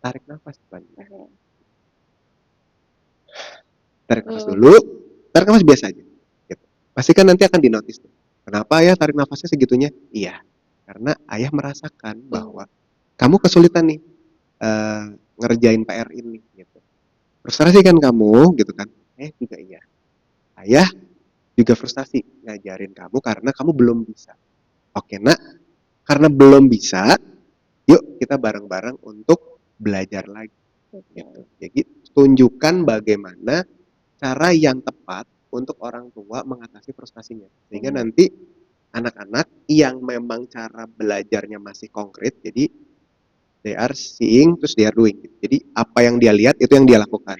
Speaker 2: tarik nafas depan dia. Tarik nafas dulu, tarik nafas biasa aja. Gitu. Pastikan nanti akan dinotis tuh. Kenapa ya tarik nafasnya segitunya? Iya, karena ayah merasakan bahwa kamu kesulitan nih ngerjain PR ini gitu. Frustrasi kan kamu gitu kan? Juga iya. Ayah juga frustasi ngajarin kamu karena kamu belum bisa. Oke nak, karena belum bisa, yuk kita bareng-bareng untuk belajar lagi. Gitu. Jadi tunjukkan bagaimana cara yang tepat untuk orang tua mengatasi frustasinya. Sehingga nanti anak-anak yang memang cara belajarnya masih konkret, jadi they are seeing terus they are doing. Jadi apa yang dia lihat itu yang dia lakukan.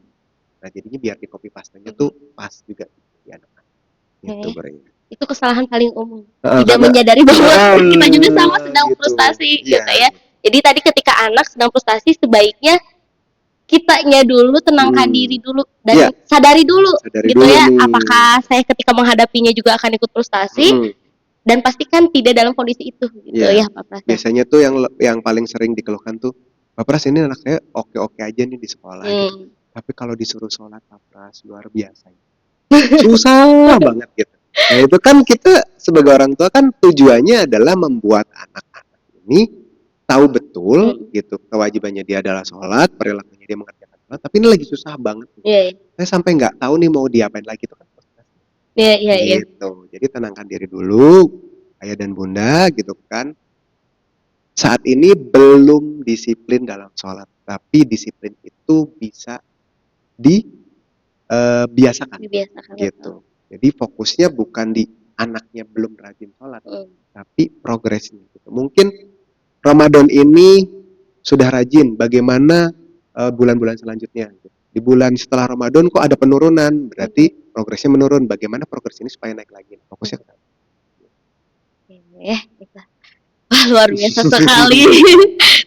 Speaker 2: Nah jadinya biar di copy pastanya tuh pas juga di anak-anak. Gitu
Speaker 1: itu kesalahan paling umum. Tidak menyadari bahwa kita juga sama sedang frustasi gitu ya. Jadi tadi ketika anak sedang frustasi sebaiknya kitanya dulu tenangkan diri dulu dan sadari dulu gitu dulu ya apakah saya ketika menghadapinya juga akan ikut frustasi dan pastikan tidak dalam kondisi itu gitu ya Pak Pras.
Speaker 2: Biasanya tuh yang paling sering dikeluhkan tuh Pak Pras ini anak saya oke-oke aja nih di sekolah gitu. Tapi kalau disuruh sholat Pak Pras luar biasa. Susah banget gitu. Nah itu kan kita sebagai orang tua kan tujuannya adalah membuat anak-anak ini tahu betul gitu kewajibannya dia adalah sholat, perilakunya dia mengerjakan sholat, tapi ini lagi susah banget. Saya sampai nggak tahu nih mau diapain lagi itu kan. Gitu. Jadi tenangkan diri dulu, ayah dan bunda gitu kan. Saat ini belum disiplin dalam sholat, tapi disiplin itu bisa dibiasakan gitu. Jadi fokusnya bukan di anaknya belum rajin sholat, tapi progresnya. Gitu. Mungkin Ramadan ini sudah rajin, bagaimana bulan-bulan selanjutnya? Di bulan setelah Ramadan kok ada penurunan, berarti progresnya menurun. Bagaimana progres ini supaya naik lagi? Fokusnya ke sana.
Speaker 1: Wah, luar biasa sekali.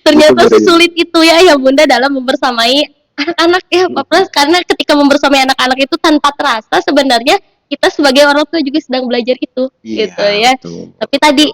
Speaker 1: Ternyata sesulit itu ya bunda dalam membersamai anak-anak ya Pak Pras, karena ketika membersamai anak-anak itu tanpa terasa sebenarnya kita sebagai orang tua juga sedang belajar itu gitu ya. Betul. Tapi tadi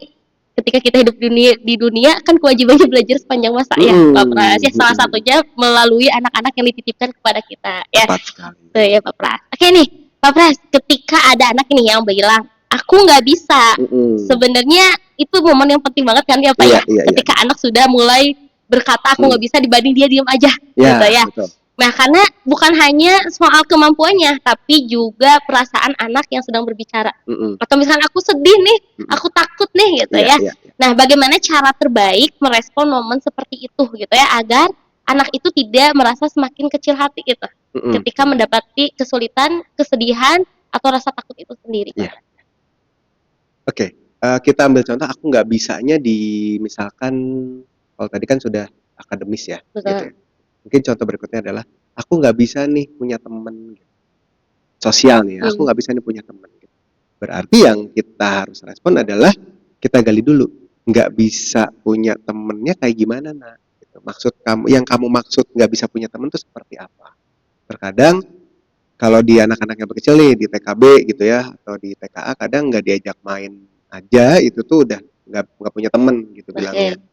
Speaker 1: ketika kita hidup di dunia kan kewajibannya belajar sepanjang masa ya Pak Pras ya, salah satunya melalui anak-anak yang dititipkan kepada kita ya.
Speaker 2: Tepat sekali.
Speaker 1: Tuh ya Pak Pras. Oke nih Pak Pras, ketika ada anak ini yang bilang aku nggak bisa, sebenarnya itu momen yang penting banget kan ya Pak ya, ketika anak sudah mulai berkata aku nggak bisa dibanding dia diam aja gitu ya.
Speaker 2: Betul.
Speaker 1: Nah, karena bukan hanya soal kemampuannya, tapi juga perasaan anak yang sedang berbicara. Atau misalnya aku sedih nih, aku takut nih gitu ya. Nah, bagaimana cara terbaik merespon momen seperti itu gitu ya, agar anak itu tidak merasa semakin kecil hati gitu, ketika mendapati kesulitan, kesedihan, atau rasa takut itu sendiri.
Speaker 2: Oke, kita ambil contoh aku nggak bisanya di misalkan kalau tadi kan sudah akademis ya.
Speaker 1: Betul.
Speaker 2: Gitu ya. Mungkin contoh berikutnya adalah aku nggak bisa nih punya teman sosial nih, aku nggak bisa nih punya teman. Berarti yang kita harus respon adalah kita gali dulu, nggak bisa punya temennya kayak gimana nak? Gitu. Maksud kamu, yang kamu maksud nggak bisa punya teman itu seperti apa? Terkadang kalau di anak-anak yang kecil nih di TKB gitu ya atau di TKA kadang nggak diajak main aja itu tuh udah nggak punya teman gitu bilangnya. Gitu.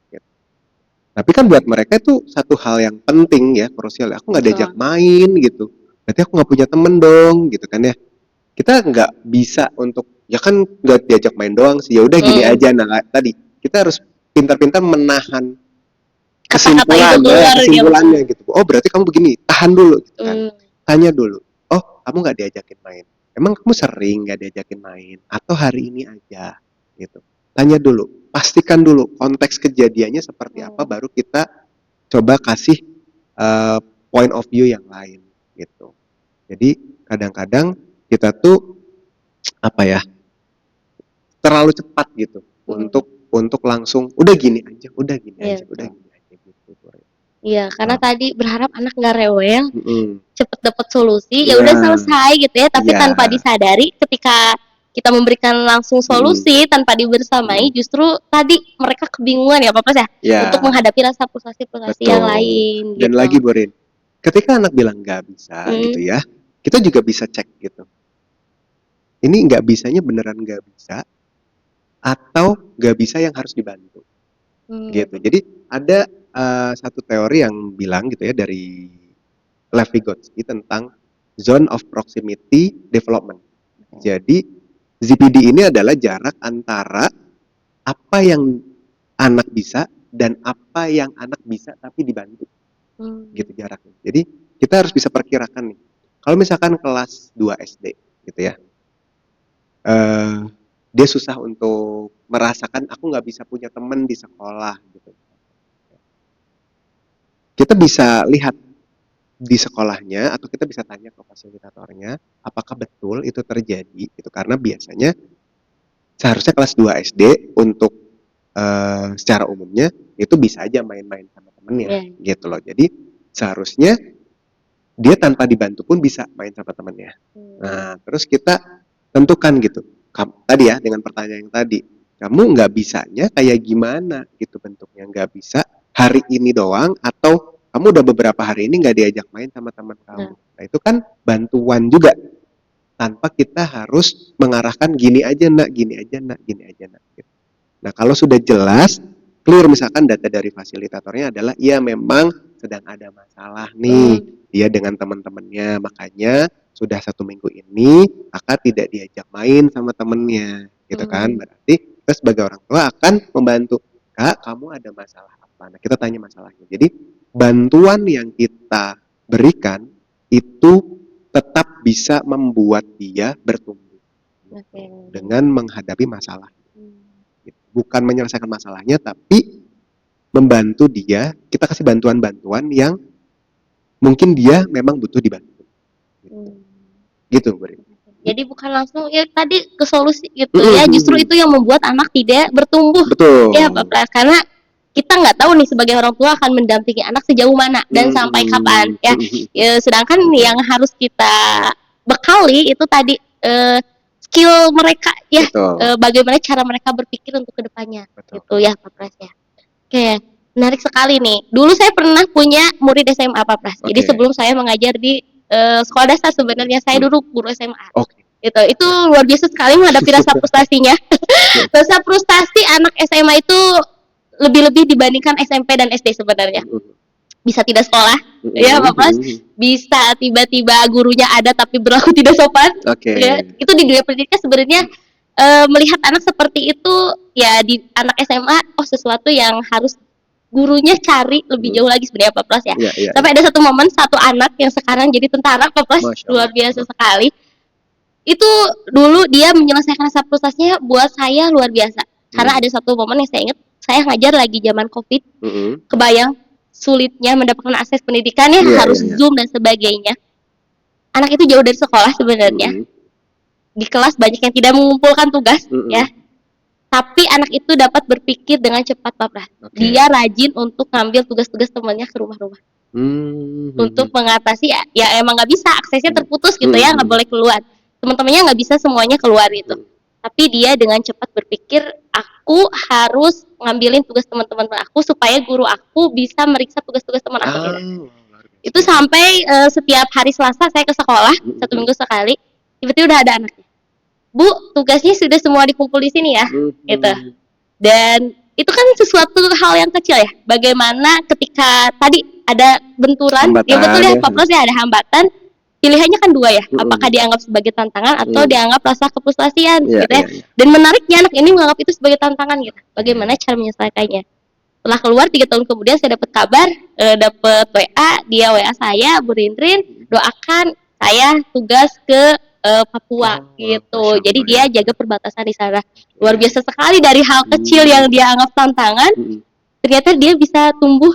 Speaker 2: Tapi kan buat mereka itu satu hal yang penting ya, krusial. Aku nggak diajak main gitu, berarti aku nggak punya temen dong, gitu kan ya. Kita nggak bisa untuk, ya kan nggak diajak main doang sih, ya udah gini aja. Nah tadi kita harus pintar-pintar menahan kesimpulannya gitu. Oh berarti kamu begini, tahan dulu, gitu kan. Tanya dulu. Oh kamu nggak diajakin main, emang kamu sering nggak diajakin main atau hari ini aja, gitu. Tanya dulu, pastikan dulu konteks kejadiannya seperti apa, baru kita coba kasih point of view yang lain gitu. Jadi kadang-kadang kita tuh apa ya, terlalu cepat gitu untuk langsung udah gini aja gitu.
Speaker 1: Iya, karena tadi berharap anak nggak rewel, cepet dapat solusi, ya udah selesai gitu ya. Tapi tanpa disadari ketika kita memberikan langsung solusi tanpa dibersamai, justru tadi mereka kebingungan ya Pak Pras ya, untuk menghadapi rasa frustasi yang lain.
Speaker 2: Dan
Speaker 1: gitu.
Speaker 2: lagi Borin, ketika anak bilang nggak bisa gitu ya, kita juga bisa cek gitu. Ini nggak bisanya beneran nggak bisa, atau nggak bisa yang harus dibantu, gitu. Jadi ada satu teori yang bilang gitu ya dari Lev Vygotsky tentang zone of proximity development. Jadi ZPD ini adalah jarak antara apa yang anak bisa dan apa yang anak bisa tapi dibantu, gitu jaraknya. Jadi kita harus bisa perkirakan nih. Kalau misalkan kelas 2 SD, gitu ya, dia susah untuk merasakan aku nggak bisa punya teman di sekolah, gitu. Kita bisa lihat di sekolahnya atau kita bisa tanya ke fasilitatornya apakah betul itu terjadi gitu, karena biasanya seharusnya kelas 2 SD untuk secara umumnya itu bisa aja main-main sama temennya gitu loh. Jadi seharusnya dia tanpa dibantu pun bisa main sama temennya. Nah terus kita tentukan gitu, tadi ya dengan pertanyaan yang tadi, kamu nggak bisanya kayak gimana gitu bentuknya, nggak bisa hari ini doang atau kamu udah beberapa hari ini nggak diajak main sama teman kamu. Nah itu kan bantuan juga, tanpa kita harus mengarahkan gini aja nak, gini aja nak, gini aja nak. Gitu. Nah kalau sudah jelas, clear misalkan data dari fasilitatornya adalah, iya memang sedang ada masalah nih dia dengan teman-temannya, makanya sudah 1 minggu ini kakak tidak diajak main sama temennya, gitu kan. Berarti kita sebagai orang tua akan membantu, kak kamu ada masalah apa? Nah kita tanya masalahnya. Jadi bantuan yang kita berikan itu tetap bisa membuat dia bertumbuh dengan menghadapi masalah. Bukan menyelesaikan masalahnya, tapi membantu dia, kita kasih bantuan-bantuan yang mungkin dia memang butuh dibantu. Gitu, Bri.
Speaker 1: Jadi bukan langsung ya tadi ke solusi gitu ya, justru itu yang membuat anak tidak bertumbuh.
Speaker 2: Betul.
Speaker 1: Ya Pak Pras, karena kita nggak tahu nih sebagai orang tua akan mendampingi anak sejauh mana dan sampai kapan ya. Sedangkan yang harus kita bekali itu tadi skill mereka ya, bagaimana cara mereka berpikir untuk kedepannya. Gitu ya Pak Pras ya. Oke, menarik sekali nih. Dulu saya pernah punya murid SMA Pak Pras. Jadi sebelum saya mengajar di sekolah dasar, sebenarnya saya dulu guru SMA. Itu luar biasa sekali menghadapi rasa frustasinya. Rasa frustasi anak SMA itu lebih-lebih dibandingkan SMP dan SD sebenarnya. Bisa tidak sekolah, ya Pak Pras, bisa tiba-tiba gurunya ada tapi berlaku tidak sopan.
Speaker 2: Oke.
Speaker 1: Ya, itu di dunia pendidikan sebenarnya melihat anak seperti itu ya di anak SMA sesuatu yang harus gurunya cari lebih jauh lagi sebenarnya Pak Pras ya. Sampai ada satu momen satu anak yang sekarang jadi tentara Pak Pras, luar biasa sekali. Itu dulu dia menyelesaikan rasa frustasinya buat saya luar biasa. Karena ada satu momen yang saya ingat, saya ngajar lagi zaman Covid. Kebayang sulitnya mendapatkan akses pendidikan ya, harus Zoom dan sebagainya. Anak itu jauh dari sekolah sebenarnya. Di kelas banyak yang tidak mengumpulkan tugas ya. Tapi anak itu dapat berpikir dengan cepat Pak Pras. Dia rajin untuk ngambil tugas-tugas temannya ke rumah-rumah. Untuk mengatasi ya emang nggak bisa, aksesnya terputus gitu ya, nggak boleh keluar. Teman-temannya nggak bisa semuanya keluar itu. Tapi dia dengan cepat berpikir, aku harus ngambilin tugas teman-teman aku supaya guru aku bisa meriksa tugas-tugas teman aku. Itu sampai setiap hari Selasa saya ke sekolah, 1 minggu sekali, tiba-tiba udah ada anaknya. Bu, tugasnya sudah semua dikumpul di sini ya, gitu. Dan itu kan sesuatu hal yang kecil ya. Bagaimana ketika tadi ada benturan, ya betul ya Pak Pras ya, ada hambatan. Pilihannya kan dua ya, apakah dianggap sebagai tantangan atau dianggap rasa kefrustasian gitu ya. Dan menariknya anak ini menganggap itu sebagai tantangan gitu. Bagaimana cara menyelesaikannya? Setelah keluar 3 tahun kemudian saya dapat kabar, dapat WA, dia WA saya, Bu Rindrin, doakan saya tugas ke Papua gitu. Jadi dia jaga perbatasan di sana. Luar biasa sekali, dari hal kecil yang dia anggap tantangan, ternyata dia bisa tumbuh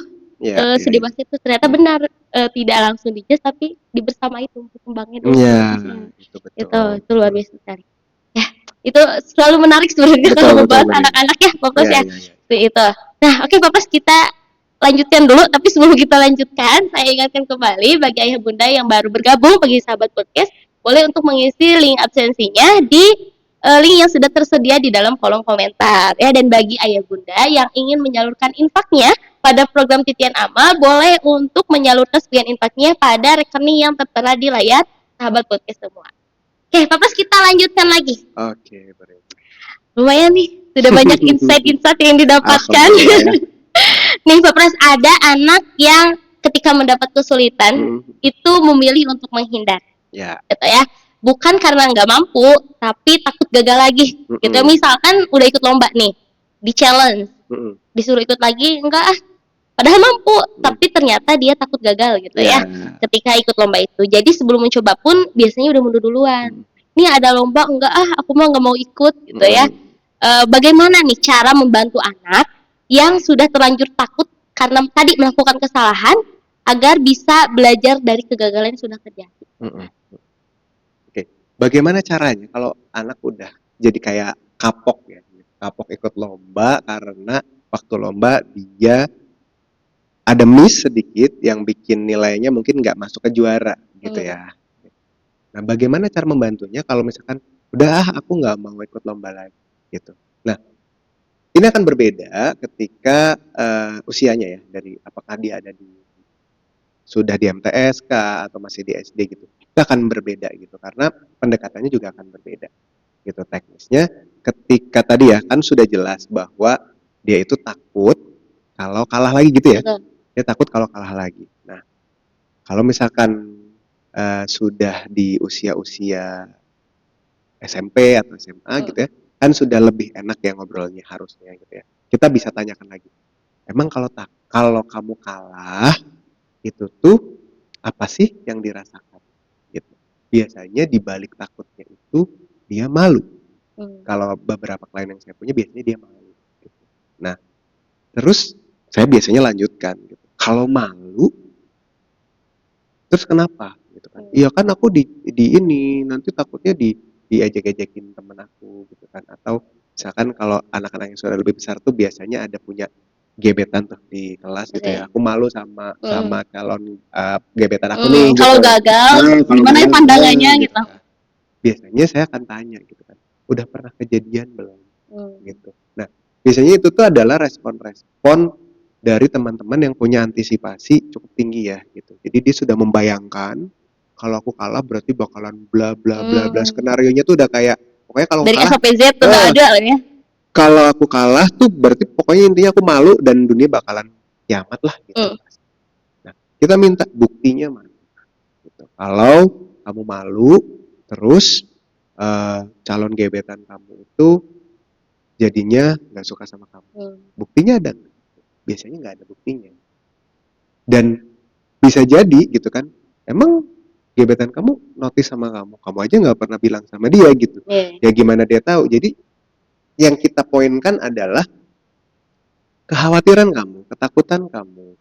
Speaker 1: sedewasa itu. Ternyata benar, tidak langsung dijudge tapi dibersamai tumbuh kembangnya dulu. Itu luar biasa sekali. Ya, itu selalu menarik sebenarnya kalau membahas anak-anak ya, Pak Pras ya. Itu. Nah, oke Pak Pras, kita lanjutkan dulu, tapi sebelum kita lanjutkan, saya ingatkan kembali bagi ayah bunda yang baru bergabung, bagi sahabat podcast, boleh untuk mengisi link absensinya di link yang sudah tersedia di dalam kolom komentar ya. Dan bagi ayah bunda yang ingin menyalurkan infaknya pada program Titian Amal, boleh untuk menyalurkan sebagian infaknya pada rekening yang tertera di layar sahabat podcast semua. Oke, Pak Pras, kita lanjutkan lagi.
Speaker 2: Oke, baik.
Speaker 1: Lumayan nih, sudah banyak insight-insight yang didapatkan. Nih Pak Pras, ada anak yang ketika mendapat kesulitan itu memilih untuk menghindar. Gitu ya. Bukan karena nggak mampu, tapi takut gagal lagi. Gitu. Misalkan udah ikut lomba nih, di challenge, disuruh ikut lagi, enggak padahal mampu, tapi ternyata dia takut gagal gitu ya. Ketika ikut lomba itu. Jadi sebelum mencoba pun biasanya udah mundur duluan. Nih ada lomba, enggak aku mah nggak mau ikut gitu ya. Bagaimana nih cara membantu anak yang sudah terlanjur takut karena tadi melakukan kesalahan agar bisa belajar dari kegagalan yang sudah terjadi?
Speaker 2: Oke, bagaimana caranya kalau anak udah jadi kayak kapok ya, kapok ikut lomba karena waktu lomba dia ada miss sedikit yang bikin nilainya mungkin nggak masuk ke juara gitu ya. Nah, bagaimana cara membantunya kalau misalkan udah aku nggak mau ikut lomba lagi gitu. Nah, ini akan berbeda ketika usianya ya, dari apakah dia ada sudah di MTSK atau masih di SD gitu. Itu akan berbeda gitu karena pendekatannya juga akan berbeda. Gitu teknisnya ketika tadi ya kan sudah jelas bahwa dia itu takut kalau kalah lagi gitu ya. Dia takut kalau kalah lagi. Nah, kalau misalkan sudah di usia-usia SMP atau SMA gitu ya, kan sudah lebih enak ya ngobrolnya harusnya gitu ya. Kita bisa tanyakan lagi. Emang kalau kamu kalah itu tuh apa sih yang dirasakan? Gitu. Biasanya di balik takutnya itu dia malu. Kalau beberapa klien yang saya punya biasanya dia malu. Gitu. Nah, terus saya biasanya lanjutkan. Gitu. Kalau malu, terus kenapa? Gitu kan? Iya kan aku di ini nanti takutnya diejek-ejekin temen aku gitu kan. Atau misalkan kalau anak-anak yang sudah lebih besar tuh biasanya ada punya gebetan tuh di kelas gitu ya. Aku malu sama calon gebetan aku nih.
Speaker 1: Kalau gitu. Gagal, gimana pandangannya gitu.
Speaker 2: Biasanya saya akan tanya gitu kan. Udah pernah kejadian belum? Gitu. Nah, biasanya itu tuh adalah respon-respon dari teman-teman yang punya antisipasi cukup tinggi ya gitu. Jadi dia sudah membayangkan kalau aku kalah berarti bakalan bla bla bla bla, skenarionya tuh udah kayak pokoknya kalau
Speaker 1: Dari A
Speaker 2: kalah,
Speaker 1: sampai Z tuh udah ada lah ya.
Speaker 2: kalau aku kalah tuh berarti pokoknya intinya aku malu dan dunia bakalan kiamat lah gitu. Nah, kita minta buktinya mana gitu. Kalau kamu malu terus calon gebetan kamu itu jadinya nggak suka sama kamu, buktinya ada nggak? Biasanya nggak ada buktinya. Dan bisa jadi gitu kan, emang gebetan kamu notice sama kamu aja nggak pernah bilang sama dia gitu. Ya gimana dia tahu? Jadi yang kita poinkan adalah kekhawatiran kamu, ketakutan kamu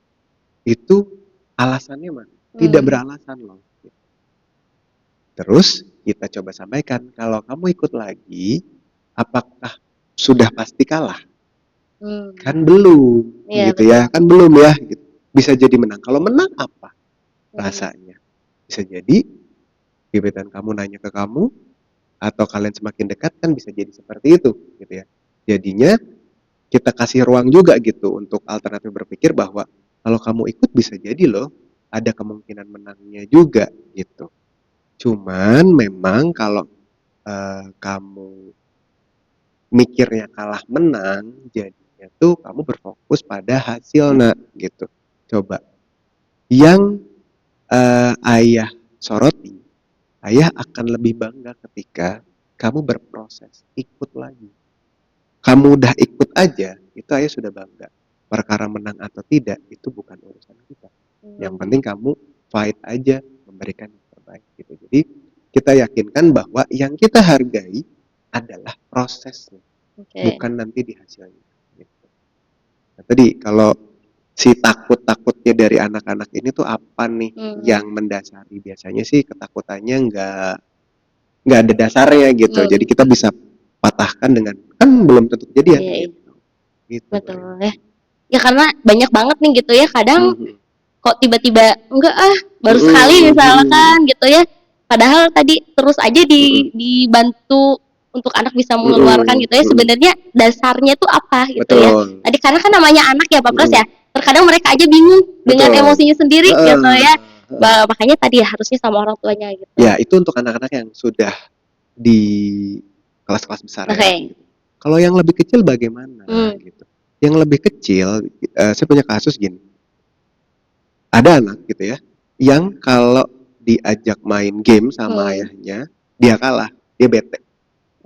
Speaker 2: itu alasannya mana? Tidak beralasan loh. Terus kita coba sampaikan, kalau kamu ikut lagi, apakah sudah pasti kalah? Kan belum, gitu ya, kan belum ya. Gitu. Bisa jadi menang. Kalau menang apa rasanya? Bisa jadi gebetan kamu nanya ke kamu, atau kalian semakin dekat kan bisa jadi seperti itu, gitu ya. Jadinya kita kasih ruang juga gitu untuk alternatif berpikir bahwa kalau kamu ikut bisa jadi loh ada kemungkinan menangnya juga gitu. Cuman memang kalau kamu mikirnya kalah menang, jadinya tuh kamu berfokus pada hasilnya gitu. Coba yang ayah soroti, ayah akan lebih bangga ketika kamu berproses ikut lagi. Kamu udah ikut aja, itu ayah sudah bangga. Perkara menang atau tidak itu bukan urusan kita. Yang penting kamu fight aja, memberikan yang terbaik gitu. Jadi kita yakinkan bahwa yang kita hargai adalah prosesnya, bukan nanti di hasilnya. Gitu. Nah, tadi kalau si takut-takutnya dari anak-anak ini tuh apa nih yang mendasari? Biasanya sih ketakutannya nggak ada dasarnya gitu. Jadi kita bisa patahkan dengan kan belum tentu kejadian gitu.
Speaker 1: Betul ya. Ya karena banyak banget nih gitu ya, kadang kok tiba-tiba enggak baru sekali misalkan gitu ya. Padahal tadi terus aja dibantu untuk anak bisa mengeluarkan gitu ya. Sebenarnya dasarnya tuh apa gitu ya. Tadi karena kan namanya anak ya Pak Pras ya. Terkadang mereka aja bingung dengan emosinya sendiri gitu ya. Makanya tadi ya harusnya sama orang tuanya gitu.
Speaker 2: Ya, itu untuk anak-anak yang sudah di kelas-kelas besar ya. Gitu. Kalau yang lebih kecil bagaimana gitu. Yang lebih kecil saya punya kasus gini. Ada anak gitu ya yang kalau diajak main game sama ayahnya, dia kalah, dia bete.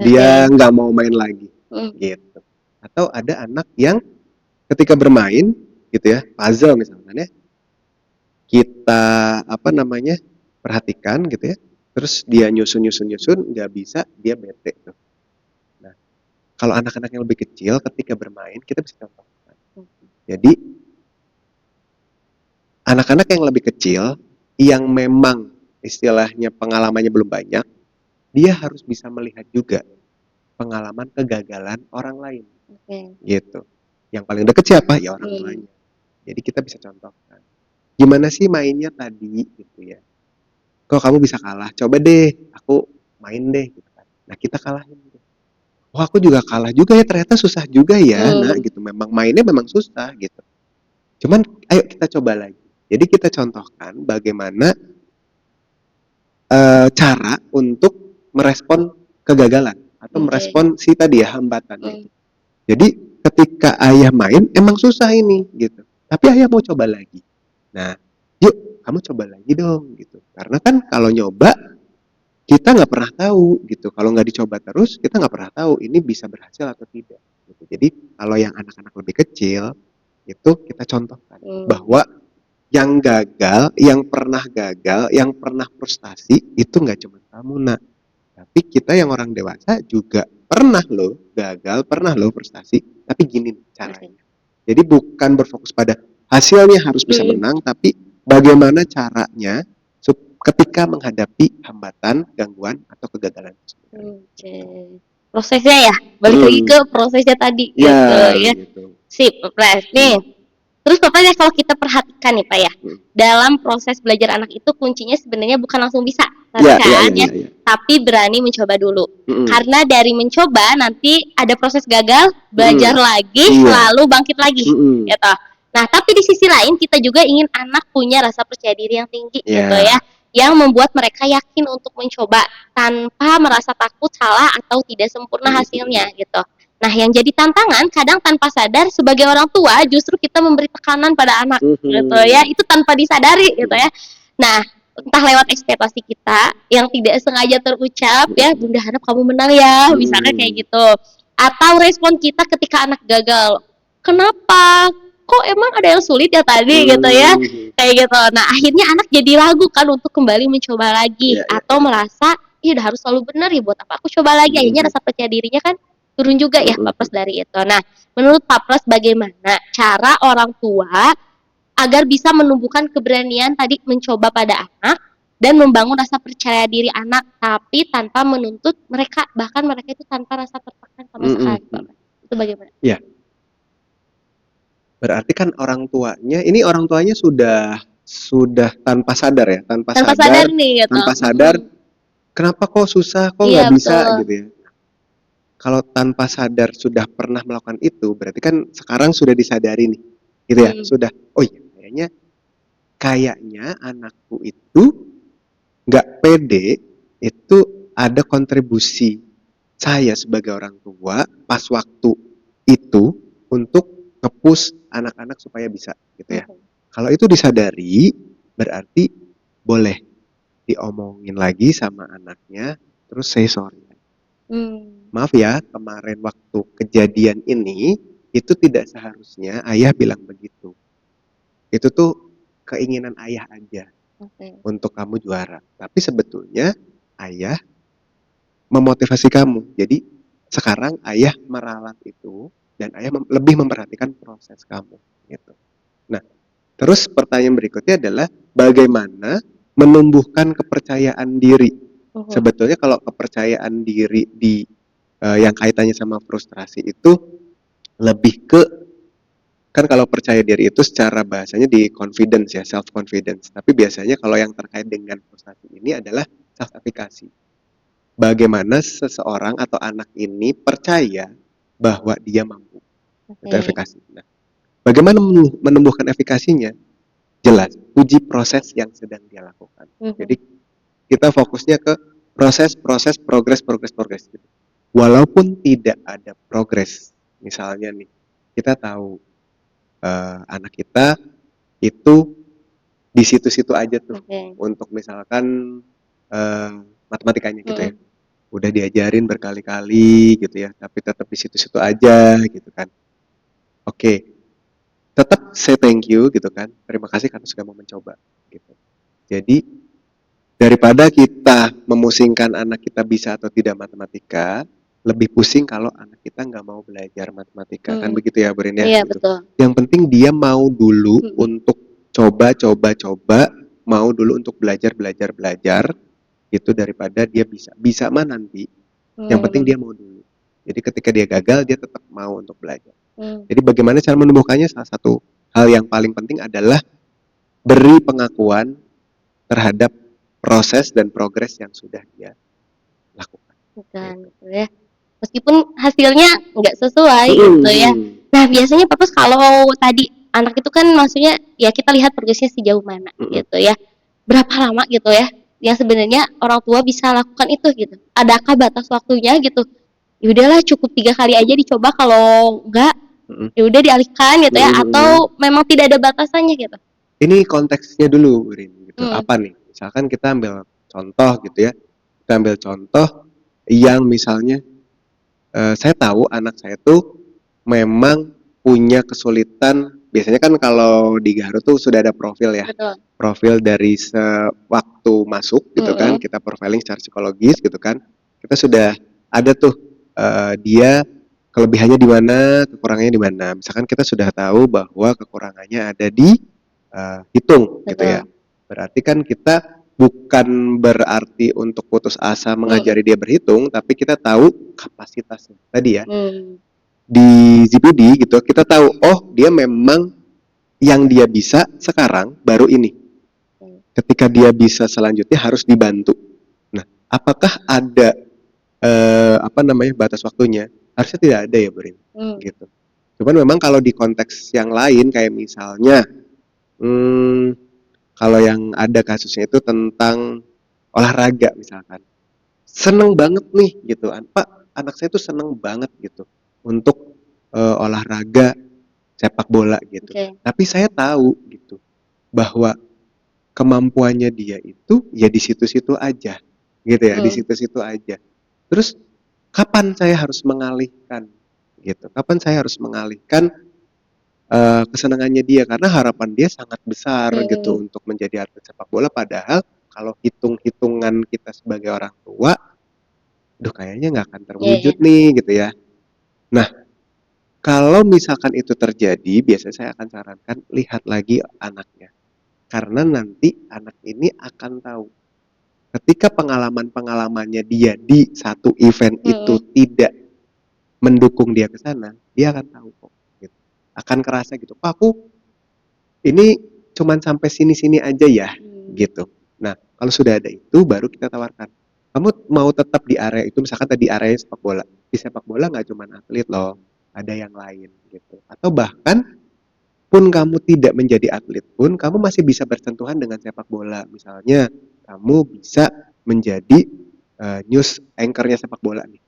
Speaker 2: Dia nggak mau main lagi gitu. Atau ada anak yang ketika bermain gitu ya, puzzle misalnya, kita perhatikan gitu ya, terus dia nyusun nggak bisa, dia bete tuh. Nah, kalau anak-anak yang lebih kecil ketika bermain kita bisa contohkan. Jadi anak-anak yang lebih kecil yang memang istilahnya pengalamannya belum banyak, dia harus bisa melihat juga pengalaman kegagalan orang lain. Gitu. Yang paling deket siapa? Ya orang tuanya. Jadi kita bisa contohkan. Gimana sih mainnya tadi gitu ya. Kok kamu bisa kalah? Coba deh, aku main deh gitu kan. Nah, kita kalahin. Wah, aku juga kalah juga ya, ternyata susah juga ya. Nah, gitu. Memang mainnya memang susah gitu. Cuman ayo kita coba lagi. Jadi kita contohkan bagaimana cara untuk merespon kegagalan atau merespon si tadi ya hambatan gitu. Jadi ketika ayah main emang susah ini gitu. Tapi ayah mau coba lagi. Nah, yuk kamu coba lagi dong gitu. Karena kan kalau nyoba kita nggak pernah tahu gitu. Kalau nggak dicoba terus kita nggak pernah tahu ini bisa berhasil atau tidak. Gitu. Jadi kalau yang anak-anak lebih kecil itu kita contohkan bahwa yang gagal, yang pernah frustasi itu nggak cuma kamu nak, tapi kita yang orang dewasa juga pernah loh gagal, pernah loh frustasi, tapi gini caranya. Jadi bukan berfokus pada hasilnya harus bisa menang, tapi bagaimana caranya ketika menghadapi hambatan, gangguan atau kegagalan.
Speaker 1: Prosesnya ya, balik lagi ke prosesnya tadi gitu ya. Gitu. Sip, Pras nih. Terus Bapak ya kalau kita perhatikan nih Pak ya, dalam proses belajar anak itu kuncinya sebenarnya bukan langsung bisa, tapi berani mencoba dulu. Karena dari mencoba nanti ada proses gagal, belajar lagi, lalu bangkit lagi, gitu. Nah tapi di sisi lain kita juga ingin anak punya rasa percaya diri yang tinggi, gitu ya. yang membuat mereka yakin untuk mencoba tanpa merasa takut salah atau tidak sempurna hasilnya gitu. Nah, yang jadi tantangan kadang tanpa sadar sebagai orang tua justru kita memberi tekanan pada anak gitu ya, itu tanpa disadari gitu ya. Nah, entah lewat ekspektasi kita yang tidak sengaja terucap ya, Bunda harap kamu menang ya, misalnya kayak gitu. Atau respon kita ketika anak gagal. Kenapa? Kok emang ada yang sulit ya tadi gitu ya? Kayak gitu. Nah, akhirnya anak jadi ragu kan untuk kembali mencoba lagi atau merasa, "Ih, udah harus selalu benar ya buat apa aku coba lagi?" Akhirnya rasa percaya dirinya kan turun juga ya Papres dari itu. Nah, menurut Papres bagaimana cara orang tua agar bisa menumbuhkan keberanian tadi mencoba pada anak dan membangun rasa percaya diri anak tapi tanpa menuntut mereka, bahkan mereka itu tanpa rasa tertekan sama sekali, Papres. Itu bagaimana?
Speaker 2: Ya, berarti kan orang tuanya sudah tanpa sadar ya, tanpa sadar
Speaker 1: nih gitu.
Speaker 2: tanpa sadar kenapa kok susah, kok
Speaker 1: Iya,
Speaker 2: nggak bisa
Speaker 1: betul.
Speaker 2: gitu ya. Kalau tanpa sadar sudah pernah melakukan itu, berarti kan sekarang sudah disadari nih, gitu ya. Sudah, oh iya, kayaknya anakku itu nggak pede, itu ada kontribusi saya sebagai orang tua pas waktu itu untuk nge-push anak-anak supaya bisa, gitu ya. Kalau itu disadari, berarti boleh diomongin lagi sama anaknya, terus say sorry. Maaf ya, kemarin waktu kejadian ini, itu tidak seharusnya ayah bilang begitu. Itu tuh keinginan ayah aja untuk kamu juara. Tapi sebetulnya ayah memotivasi kamu. Jadi sekarang ayah meralat itu dan ayah lebih memperhatikan proses kamu. Gitu. Nah, terus pertanyaan berikutnya adalah bagaimana menumbuhkan kepercayaan diri. Sebetulnya kalau kepercayaan diri di yang kaitannya sama frustrasi itu lebih ke, kan kalau percaya diri itu secara bahasanya di confidence ya, self confidence. Tapi biasanya kalau yang terkait dengan frustasi ini adalah self efficacy. Bagaimana seseorang atau anak ini percaya bahwa dia mampu. Itu efikasi. Nah, bagaimana menumbuhkan efikasinya? Jelas, uji proses yang sedang dia lakukan. Jadi kita fokusnya ke proses, progres. Gitu. Walaupun tidak ada progres, misalnya nih, kita tahu anak kita itu di situ-situ aja tuh untuk misalkan matematikanya gitu ya, udah diajarin berkali-kali gitu ya, tapi tetap di situ-situ aja gitu kan. Oke, tetap say thank you gitu kan, terima kasih karena sudah mau mencoba gitu. Jadi daripada kita memusingkan anak kita bisa atau tidak matematika, lebih pusing kalau anak kita nggak mau belajar matematika. Kan begitu ya, Brin ya?
Speaker 1: Iya,
Speaker 2: gitu.
Speaker 1: betul.
Speaker 2: Yang penting dia mau dulu untuk coba, mau dulu untuk belajar, gitu, daripada dia bisa mah nanti. Yang penting dia mau dulu. Jadi ketika dia gagal, dia tetap mau untuk belajar. Jadi bagaimana cara menumbuhkannya? Salah satu hal yang paling penting adalah beri pengakuan terhadap proses dan progres yang sudah dia lakukan.
Speaker 1: Bukan, gitu ya. Meskipun hasilnya nggak sesuai gitu ya. Nah, biasanya Papus kalau tadi anak itu kan maksudnya ya kita lihat progresnya sejauh mana gitu ya. Berapa lama gitu ya yang sebenarnya orang tua bisa lakukan itu gitu. Adakah batas waktunya gitu? Ya udahlah cukup 3 kali aja dicoba, kalau enggak ya udah dialihkan gitu ya, atau memang tidak ada batasannya gitu.
Speaker 2: Ini konteksnya dulu, Rin, gitu. Apa nih? Misalkan kita ambil contoh gitu ya. Kita ambil contoh yang misalnya saya tahu anak saya tuh memang punya kesulitan. Biasanya kan kalau di Garut tuh sudah ada profil ya.
Speaker 1: Betul.
Speaker 2: Profil dari sewaktu masuk gitu kan, kita profiling secara psikologis gitu kan. Kita sudah ada tuh dia kelebihannya di mana, kekurangannya di mana. Misalkan kita sudah tahu bahwa kekurangannya ada di hitung. Betul. Gitu ya. Berarti kan kita bukan berarti untuk putus asa mengajari dia berhitung, tapi kita tahu kapasitasnya tadi ya. Di ZPD gitu, kita tahu oh dia memang yang dia bisa sekarang baru ini. Ketika dia bisa selanjutnya harus dibantu. Nah, apakah ada batas waktunya? Harusnya tidak ada ya, Brin. Gitu. Cuman memang kalau di konteks yang lain kayak misalnya kalau yang ada kasusnya itu tentang olahraga misalkan. Seneng banget nih gitu. Pak, anak saya tuh seneng banget gitu untuk olahraga sepak bola gitu.
Speaker 1: Oke.
Speaker 2: Tapi saya tahu gitu bahwa kemampuannya dia itu ya di situ-situ aja gitu ya, di situ-situ aja. Terus kapan saya harus mengalihkan gitu? Kapan saya harus mengalihkan kesenangannya dia karena harapan dia sangat besar gitu untuk menjadi atlet sepak bola, padahal kalau hitung-hitungan kita sebagai orang tua, duh kayaknya nggak akan terwujud nih gitu ya. Nah, kalau misalkan itu terjadi, biasanya saya akan sarankan lihat lagi anaknya. Karena nanti anak ini akan tahu ketika pengalaman-pengalamannya dia di satu event itu tidak mendukung dia ke sana, dia akan tahu kok. Gitu. Akan kerasa gitu, Pak, aku ini cuman sampai sini-sini aja ya, gitu. Nah, kalau sudah ada itu, baru kita tawarkan. Kamu mau tetap di area itu, misalkan tadi area sepak bola. Di sepak bola nggak cuma atlet loh, ada yang lain gitu. Atau bahkan pun kamu tidak menjadi atlet pun, kamu masih bisa bersentuhan dengan sepak bola. Misalnya, kamu bisa menjadi news anchor-nya sepak bola nih,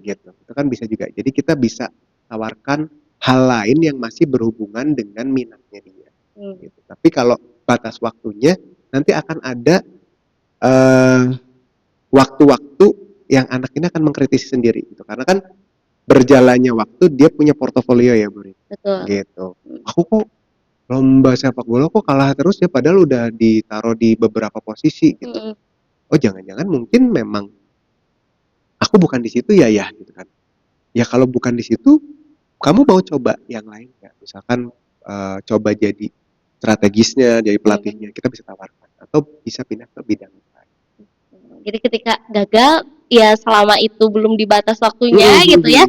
Speaker 2: gitu. Itu kan bisa juga. Jadi kita bisa tawarkan hal lain yang masih berhubungan dengan minatnya dia. Gitu. Tapi kalau batas waktunya, nanti akan ada waktu-waktu yang anak ini akan mengkritisi sendiri. Gitu. Karena kan berjalannya waktu dia punya portofolio ya, Bu.
Speaker 1: Betul.
Speaker 2: Gitu. Aku kok lomba sepak bola kok kalah terus ya, padahal udah ditaruh di beberapa posisi gitu. Oh jangan-jangan mungkin memang aku bukan di situ ya gitu kan. Ya kalau bukan di situ, kamu mau coba yang lain nggak? Misalkan coba jadi strategisnya, jadi pelatihnya, kita bisa tawarkan. Atau bisa pindah ke bidang lain.
Speaker 1: Jadi ketika gagal, ya selama itu belum dibatas waktunya gitu ya,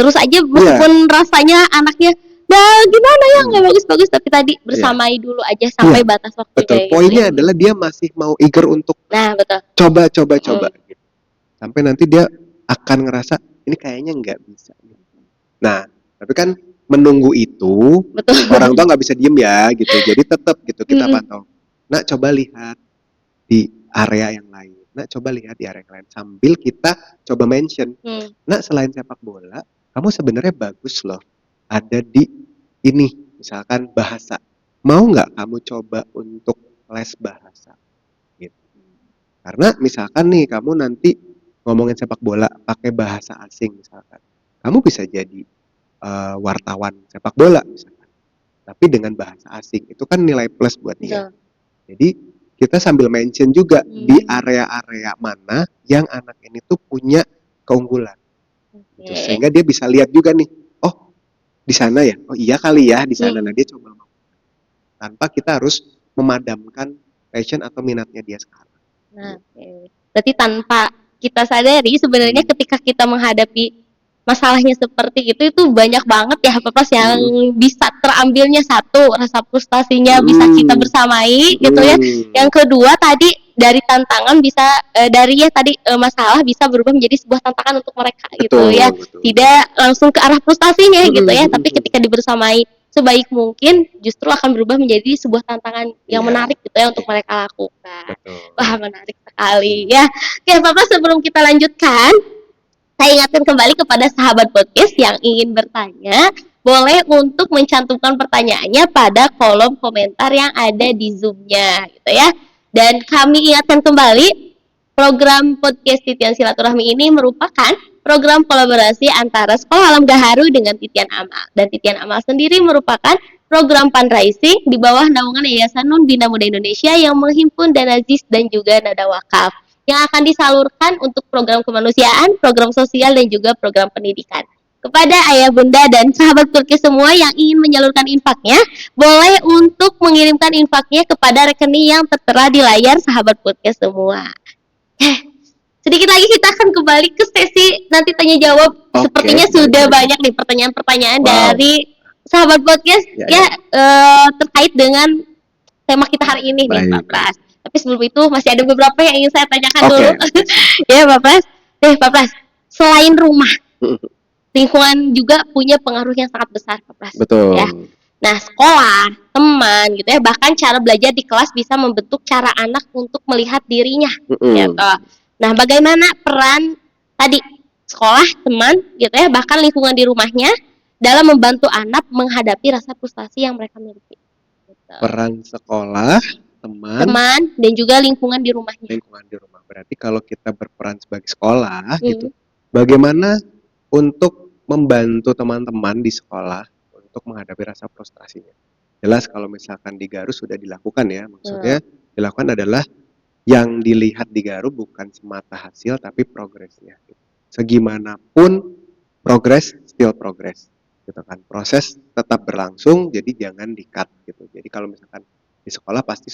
Speaker 1: terus aja meskipun rasanya anaknya, nah gimana ya nggak bagus-bagus, tapi tadi bersamai dulu aja sampai batas waktunya.
Speaker 2: Betul.
Speaker 1: Gitu
Speaker 2: Poinnya
Speaker 1: ya.
Speaker 2: adalah dia masih mau eager untuk
Speaker 1: betul.
Speaker 2: coba. Gitu. Sampai nanti dia akan ngerasa ini kayaknya nggak bisa. Nah, tapi kan menunggu itu orang tua nggak bisa diem ya gitu. Jadi tetap gitu kita pantau. Nah, coba lihat di area yang lain. Nah, coba lihat di area yang lain sambil kita coba mention. Nah, selain sepak bola, kamu sebenarnya bagus loh. Ada di ini, misalkan bahasa. Mau nggak kamu coba untuk les bahasa? Gitu. Karena misalkan nih kamu nanti ngomongin sepak bola pakai bahasa asing misalkan, kamu bisa jadi wartawan sepak bola misalkan, tapi dengan bahasa asing, itu kan nilai plus buat dia. Jadi kita sambil mention juga di area-area mana yang anak ini tuh punya keunggulan, gitu. Sehingga dia bisa lihat juga nih, oh di sana ya, oh iya kali ya di sana. Nah dia coba tanpa kita harus memadamkan passion atau minatnya dia sekarang.
Speaker 1: Nah, berarti tanpa kita sadari sebenarnya ketika kita menghadapi masalahnya seperti itu banyak banget ya Papas yang bisa terambilnya. Satu, rasa frustasinya bisa kita bersamai gitu ya. Yang kedua tadi dari tantangan bisa dari ya tadi masalah bisa berubah menjadi sebuah tantangan untuk mereka gitu ya. Tidak langsung ke arah frustasinya gitu ya, tapi ketika dibersamai sebaik mungkin justru akan berubah menjadi sebuah tantangan yang menarik gitu ya untuk mereka lakukan. Wah, menarik sekali ya. Oke, Bapak, sebelum kita lanjutkan, saya ingatkan kembali kepada sahabat podcast yang ingin bertanya, boleh untuk mencantumkan pertanyaannya pada kolom komentar yang ada di Zoom-nya gitu ya. Dan kami ingatkan kembali, program podcast Titian Silaturahmi ini merupakan program kolaborasi antara Sekolah Alam Gaharu dengan Titian Amal. Dan Titian Amal sendiri merupakan program fundraising di bawah naungan Yayasan Nun Bina Muda Indonesia yang menghimpun dana ZIS dan juga nada wakaf yang akan disalurkan untuk program kemanusiaan, program sosial, dan juga program pendidikan. Kepada ayah bunda dan sahabat podcast semua yang ingin menyalurkan infaknya, boleh untuk mengirimkan infaknya kepada rekening yang tertera di layar sahabat podcast semua. Sedikit lagi kita akan kembali ke sesi nanti tanya jawab. Sepertinya sudah banyak nih pertanyaan-pertanyaan dari sahabat podcast terkait dengan tema kita hari ini nih, Pak Pras. Tapi sebelum itu masih ada beberapa yang ingin saya tanyakan dulu. Ya, Pak Pras. Pak Pras, selain rumah, lingkungan juga punya pengaruh yang sangat besar, Pak Pras.
Speaker 2: Betul.
Speaker 1: Ya. Nah, sekolah, teman gitu ya, bahkan cara belajar di kelas bisa membentuk cara anak untuk melihat dirinya gitu. Nah, bagaimana peran tadi sekolah, teman gitu ya, bahkan lingkungan di rumahnya dalam membantu anak menghadapi rasa frustasi yang mereka miliki. Gitu.
Speaker 2: Peran sekolah, teman,
Speaker 1: Teman dan juga lingkungan di rumahnya.
Speaker 2: lingkungan di rumah. Berarti kalau kita berperan sebagai sekolah gitu, bagaimana untuk membantu teman-teman di sekolah untuk menghadapi rasa frustrasinya? Jelas kalau misalkan di Garuh sudah dilakukan ya, maksudnya dilakukan adalah yang dilihat di Garuh bukan semata hasil tapi progresnya. Segimanapun progres still progress gitu kan. Proses tetap berlangsung jadi jangan di-cut gitu. Jadi kalau misalkan di sekolah pasti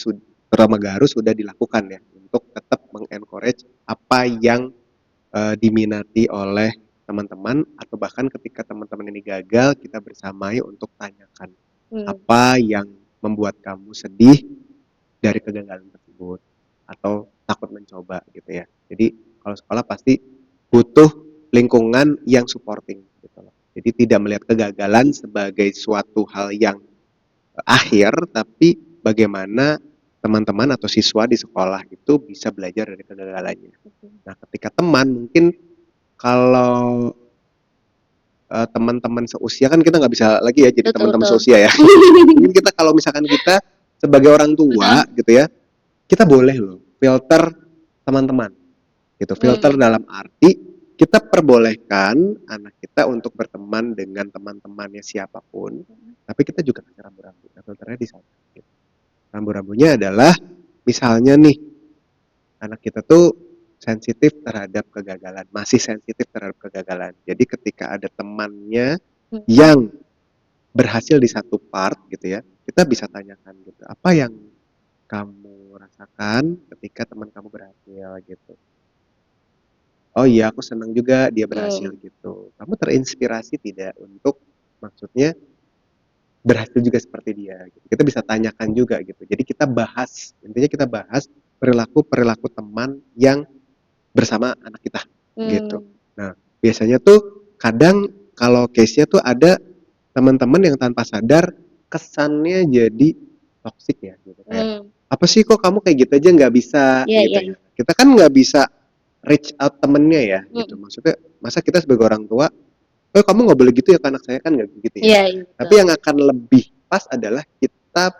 Speaker 2: terutama Garuh sudah dilakukan ya untuk tetap mengencourage apa yang diminati oleh teman-teman atau bahkan ketika teman-teman ini gagal kita bersamai untuk tanyakan apa yang membuat kamu sedih dari kegagalan tersebut atau takut mencoba gitu ya. Jadi kalau sekolah pasti butuh lingkungan yang supporting gitu loh. Jadi tidak melihat kegagalan sebagai suatu hal yang akhir, tapi bagaimana teman-teman atau siswa di sekolah itu bisa belajar dari kegagalannya. Nah, ketika teman mungkin kalau teman-teman seusia kan kita nggak bisa lagi ya jadi teman-teman seusia ya. Mungkin kita kalau misalkan kita sebagai orang tua gitu ya, kita boleh loh filter teman-teman gitu. Filter dalam arti kita perbolehkan anak kita untuk berteman dengan teman-temannya siapapun, tapi kita juga kasih rambu-rambu. Nah, filternya di sana. Gitu. Rambu-rambunya adalah misalnya nih anak kita tuh sensitif terhadap kegagalan, masih sensitif terhadap kegagalan. Jadi ketika ada temannya yang berhasil di satu part gitu ya, kita bisa tanyakan gitu, apa yang kamu rasakan ketika teman kamu berhasil gitu. Oh iya, aku senang juga dia berhasil gitu. Kamu terinspirasi tidak untuk maksudnya berhasil juga seperti dia gitu. Kita bisa tanyakan juga gitu. Jadi kita bahas, intinya kita bahas perilaku teman yang bersama anak kita gitu. Nah, biasanya tuh kadang kalau case-nya tuh ada teman-teman yang tanpa sadar kesannya jadi toksik ya gitu kayak apa sih kok kamu kayak gitu aja nggak bisa gitu ya. Kita kan nggak bisa reach out temennya ya gitu. Maksudnya masa kita sebagai orang tua oh kamu nggak boleh gitu ya ke anak saya kan nggak begitu ya. Tapi yang akan lebih pas adalah kita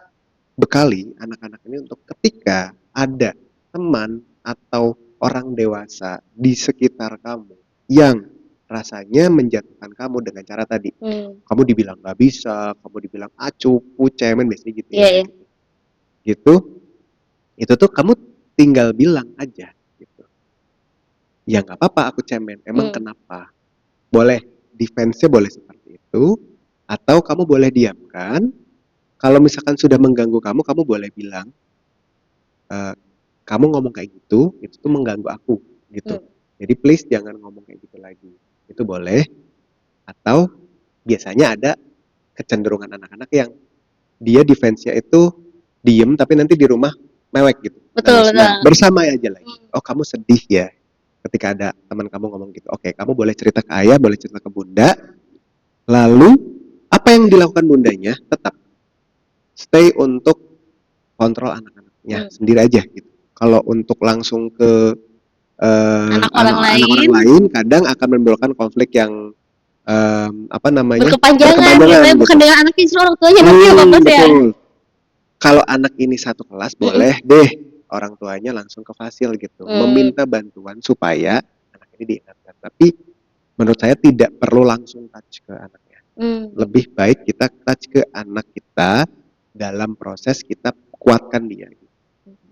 Speaker 2: bekali anak-anak ini untuk ketika ada teman atau orang dewasa di sekitar kamu yang rasanya menjatuhkan kamu dengan cara tadi kamu dibilang nggak bisa, kamu dibilang acuh, cemen biasanya gitu ya gitu itu tuh kamu tinggal bilang aja gitu ya nggak apa-apa aku cemen emang kenapa boleh defense-nya boleh seperti itu atau kamu boleh diamkan kalau misalkan sudah mengganggu kamu boleh bilang kamu ngomong kayak gitu itu tuh mengganggu aku gitu jadi please jangan ngomong kayak gitu lagi itu boleh atau biasanya ada kecenderungan anak-anak yang dia defense-nya itu diem tapi nanti di rumah mewek gitu nah, bersama aja lagi oh kamu sedih ya ketika ada teman kamu ngomong gitu oke kamu boleh cerita ke ayah boleh cerita ke bunda lalu apa yang dilakukan bundanya tetap stay untuk kontrol anak-anaknya sendiri aja gitu kalau untuk langsung ke anak orang lain kadang akan menimbulkan konflik yang apa namanya
Speaker 1: berkepanjangan gitu. Bukan dengan anak istri orang tuanya nanti ya
Speaker 2: kalau anak ini satu kelas boleh deh orang tuanya langsung ke fasil gitu meminta bantuan supaya anak ini diingatkan tapi menurut saya tidak perlu langsung touch ke anaknya lebih baik kita touch ke anak kita dalam proses kita kuatkan dia gitu.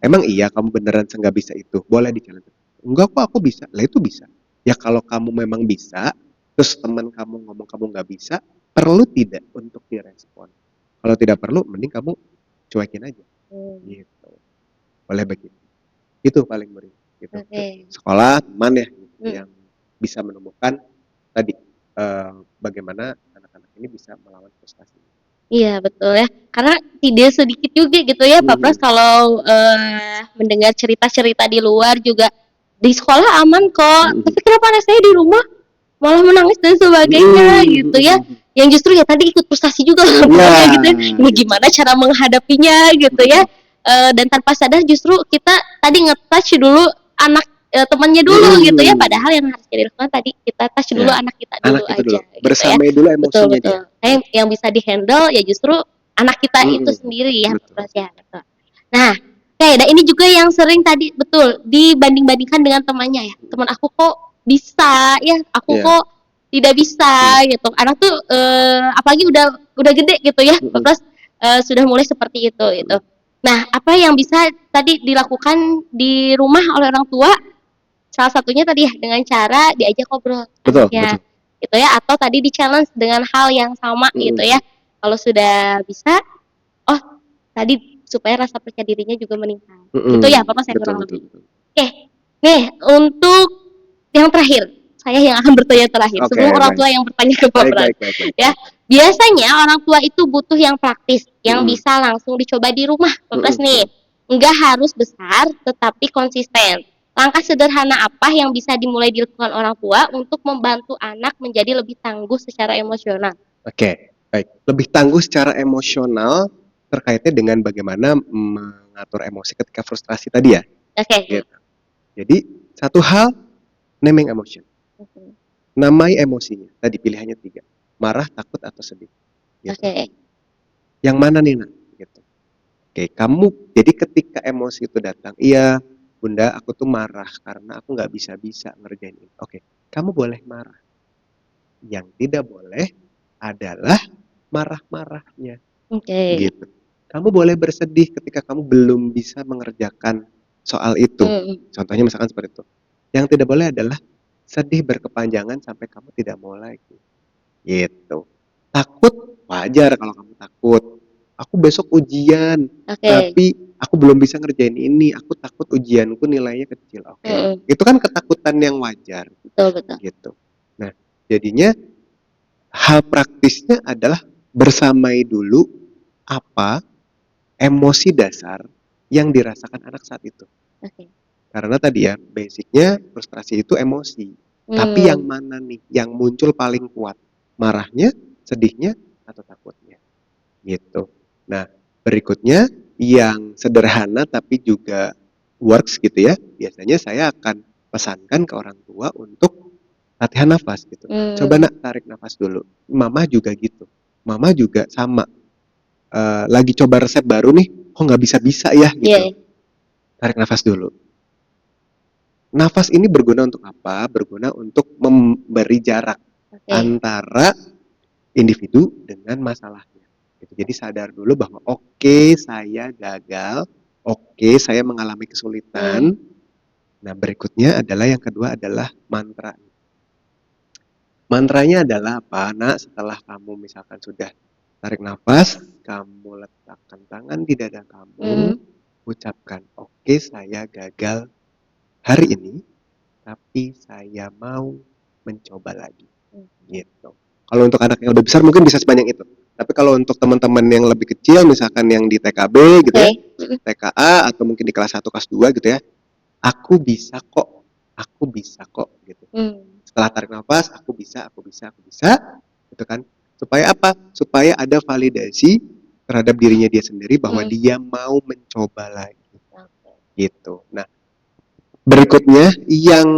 Speaker 2: Emang iya kamu beneran nggak bisa itu boleh di-challenge enggak kok aku bisa lah itu bisa ya kalau kamu memang bisa terus teman kamu ngomong kamu nggak bisa perlu tidak untuk direspon kalau tidak perlu mending kamu cuekin aja gitu boleh begitu itu paling murni gitu sekolah teman ya gitu, yang bisa menemukan tadi bagaimana anak-anak ini bisa melawan frustasi.
Speaker 1: Iya betul ya karena tidak sedikit juga gitu ya Pak Pras kalau mendengar cerita-cerita di luar juga di sekolah aman kok tapi kenapa anak saya di rumah malah menangis dan sebagainya gitu ya yang justru ya tadi ikut frustasi juga orang tuanya gitu ya. Ini
Speaker 2: gitu.
Speaker 1: gimana cara menghadapinya gitu ya. Dan tanpa sadar justru kita tadi nge-touch dulu anak temannya dulu gitu ya, padahal yang harus dilakukan tadi kita touch dulu
Speaker 2: Ya,
Speaker 1: anak kita
Speaker 2: anak
Speaker 1: dulu
Speaker 2: itu
Speaker 1: aja
Speaker 2: dulu.
Speaker 1: gitu ya.
Speaker 2: Bersamai dulu
Speaker 1: Betul
Speaker 2: emosinya
Speaker 1: betul.
Speaker 2: dia.
Speaker 1: Yang bisa dihandle ya justru anak kita itu sendiri ya,
Speaker 2: Betul.
Speaker 1: Mas ya. Betul. Nah, dan ini juga yang sering tadi betul dibanding-bandingkan dengan temannya ya. Teman aku kok bisa ya, aku
Speaker 2: Iya.
Speaker 1: kok tidak bisa gitu. Anak tuh apalagi udah gede gitu ya, terus sudah mulai seperti itu gitu. Nah, apa yang bisa tadi dilakukan di rumah oleh orang tua? Salah satunya tadi ya dengan cara diajak ngobrol
Speaker 2: Betul,
Speaker 1: anaknya,
Speaker 2: betul.
Speaker 1: gitu ya, atau tadi di-challenge dengan hal yang sama gitu ya. Kalau sudah bisa, oh tadi supaya rasa percaya dirinya juga meningkat. Gitu ya, Papa saya kurang lebih. Oke, nih untuk yang terakhir, saya yang akan bertanya terakhir
Speaker 2: Oke,
Speaker 1: sebelum orang
Speaker 2: baik.
Speaker 1: tua yang bertanya ke Pak Pras.
Speaker 2: Baik.
Speaker 1: Ya, biasanya orang tua itu butuh yang praktis, yang bisa langsung dicoba di rumah, Pak Pras nih. Enggak harus besar, tetapi konsisten. Langkah sederhana apa yang bisa dimulai dilakukan orang tua untuk membantu anak menjadi lebih tangguh secara emosional?
Speaker 2: Oke, baik. Lebih tangguh secara emosional terkaitnya dengan bagaimana mengatur emosi ketika frustrasi tadi ya.
Speaker 1: Oke.
Speaker 2: Gitu. Jadi satu hal, naming emotion. Namai emosinya. Tadi pilihannya 3. Marah, takut, atau sedih. Gitu.
Speaker 1: Oke.
Speaker 2: Yang mana nih nak? Gitu. Oke, kamu jadi ketika emosi itu datang, iya bunda aku tuh marah karena aku nggak bisa ngerjain ini. Oke, kamu boleh marah. Yang tidak boleh adalah marah-marahnya.
Speaker 1: Oke.
Speaker 2: Gitu. Kamu boleh bersedih ketika kamu belum bisa mengerjakan soal itu. Contohnya misalkan seperti itu. Yang tidak boleh adalah sedih berkepanjangan sampai kamu tidak mau lagi. Gitu. Takut, wajar kalau kamu takut. Aku besok ujian, tapi aku belum bisa ngerjain ini. Aku takut ujianku nilainya kecil. Oke. Itu kan ketakutan yang wajar.
Speaker 1: Betul.
Speaker 2: Gitu. Nah, jadinya hal praktisnya adalah bersamai dulu apa emosi dasar yang dirasakan anak saat itu. Karena tadi ya, basicnya frustrasi itu emosi. Tapi yang mana nih yang muncul paling kuat? Marahnya, sedihnya, atau takutnya? Gitu. Nah, berikutnya yang sederhana tapi juga works gitu ya. Biasanya saya akan pesankan ke orang tua untuk latihan nafas gitu. Coba nak tarik nafas dulu. Mama juga gitu. Mama juga sama. Lagi coba resep baru nih, kok nggak bisa ya gitu. Tarik nafas dulu. Nafas ini berguna untuk apa? Berguna untuk memberi jarak antara individu dengan masalahnya. Gitu. Jadi sadar dulu bahwa oke, saya gagal, oke, saya mengalami kesulitan. Nah, berikutnya adalah yang kedua adalah mantra. Mantranya adalah apa? Nah, setelah kamu misalkan sudah tarik nafas, kamu letakkan tangan di dada kamu, ucapkan, oke, saya gagal hari ini, tapi saya mau mencoba lagi. Gitu. Kalau untuk anak yang lebih besar mungkin bisa sepanjang itu. Tapi kalau untuk teman-teman yang lebih kecil, misalkan yang di TKB gitu ya, TKA atau mungkin di kelas 1, kelas 2 gitu ya, aku bisa kok gitu. Setelah tarik nafas, aku bisa, gitu kan. Supaya apa? Supaya ada validasi terhadap dirinya dia sendiri bahwa dia mau mencoba lagi. Gitu. Nah, berikutnya yang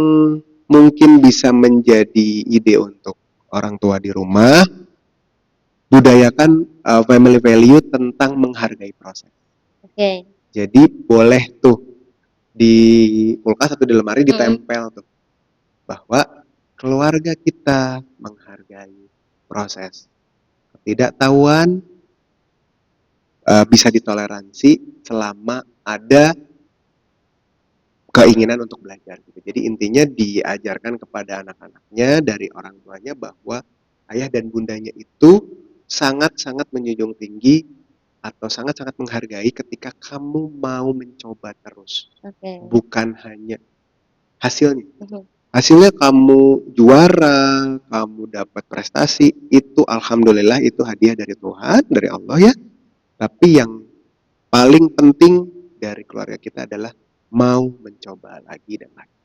Speaker 2: mungkin bisa menjadi ide untuk orang tua di rumah, budayakan family value tentang menghargai proses. Jadi boleh tuh di kulkas atau di lemari ditempel tuh bahwa keluarga kita menghargai proses. Ketidaktahuan bisa ditoleransi selama ada keinginan untuk belajar gitu. Jadi intinya diajarkan kepada anak-anaknya dari orang tuanya bahwa ayah dan bundanya itu sangat-sangat menjunjung tinggi atau sangat-sangat menghargai ketika kamu mau mencoba terus. Bukan hanya hasilnya. Hasilnya kamu juara, kamu dapat prestasi, itu alhamdulillah itu hadiah dari Tuhan, dari Allah ya. Tapi yang paling penting dari keluarga kita adalah mau mencoba lagi dan lagi.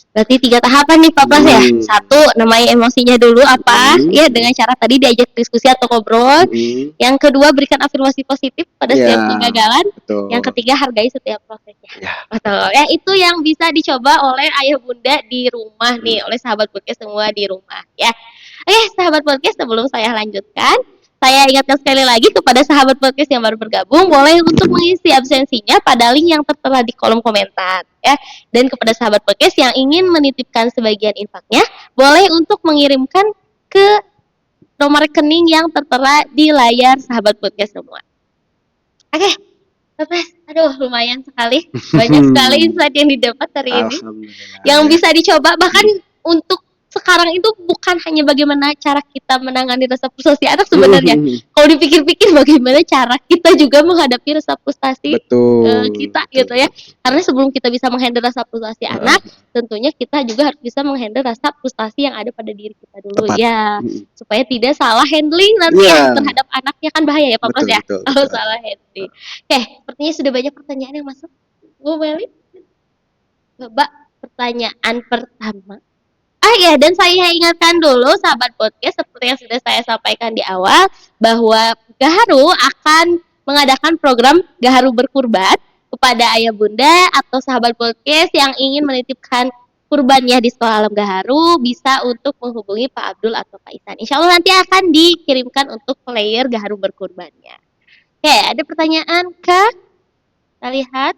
Speaker 1: Berarti 3 tahapan nih Pak Pras ya.
Speaker 2: Hmm.
Speaker 1: 1, namai emosinya dulu apa? Ya dengan cara tadi diajak diskusi atau ngobrol. Yang kedua, berikan afirmasi positif pada
Speaker 2: Ya,
Speaker 1: setiap kegagalan.
Speaker 2: betul.
Speaker 1: Yang ketiga, hargai setiap prosesnya.
Speaker 2: Ya.
Speaker 1: Betul. Ya, itu yang bisa dicoba oleh ayah bunda di rumah nih, oleh sahabat podcast semua di rumah ya. Oke, sahabat podcast, sebelum saya lanjutkan, saya ingatkan sekali lagi kepada sahabat podcast yang baru bergabung, boleh untuk mengisi absensinya pada link yang tertera di kolom komentar ya. Dan kepada sahabat podcast yang ingin menitipkan sebagian infaknya, boleh untuk mengirimkan ke nomor rekening yang tertera di layar sahabat podcast semua. Oke, Bapak, aduh lumayan sekali, banyak sekali insight yang didapat hari ini,
Speaker 2: Alhamdulillah.
Speaker 1: yang bisa dicoba. Bahkan untuk sekarang itu bukan hanya bagaimana cara kita menangani rasa frustasi anak sebenarnya. Kalau dipikir-pikir bagaimana cara kita juga menghadapi rasa frustasi kita gitu ya. Karena sebelum kita bisa menghandle rasa frustasi anak, tentunya kita juga harus bisa menghandle rasa frustasi yang ada pada diri kita dulu.
Speaker 2: Tepat.
Speaker 1: Ya, supaya tidak salah handling nanti ya terhadap anaknya, kan bahaya ya Pak Pras ya kalau salah handling. Oke, sepertinya sudah banyak pertanyaan yang masuk. Bu Meli, coba pertanyaan pertama. Ya, dan saya ingatkan dulu sahabat podcast, seperti yang sudah saya sampaikan di awal, bahwa Gaharu akan mengadakan program Gaharu Berkurban kepada ayah bunda atau sahabat podcast yang ingin menitipkan kurbannya di Sekolah Alam Gaharu, bisa untuk menghubungi Pak Abdul atau Pak Isan. Insya Allah nanti akan dikirimkan untuk player Gaharu Berkurbannya. Oke, ada pertanyaan kah? Kita lihat.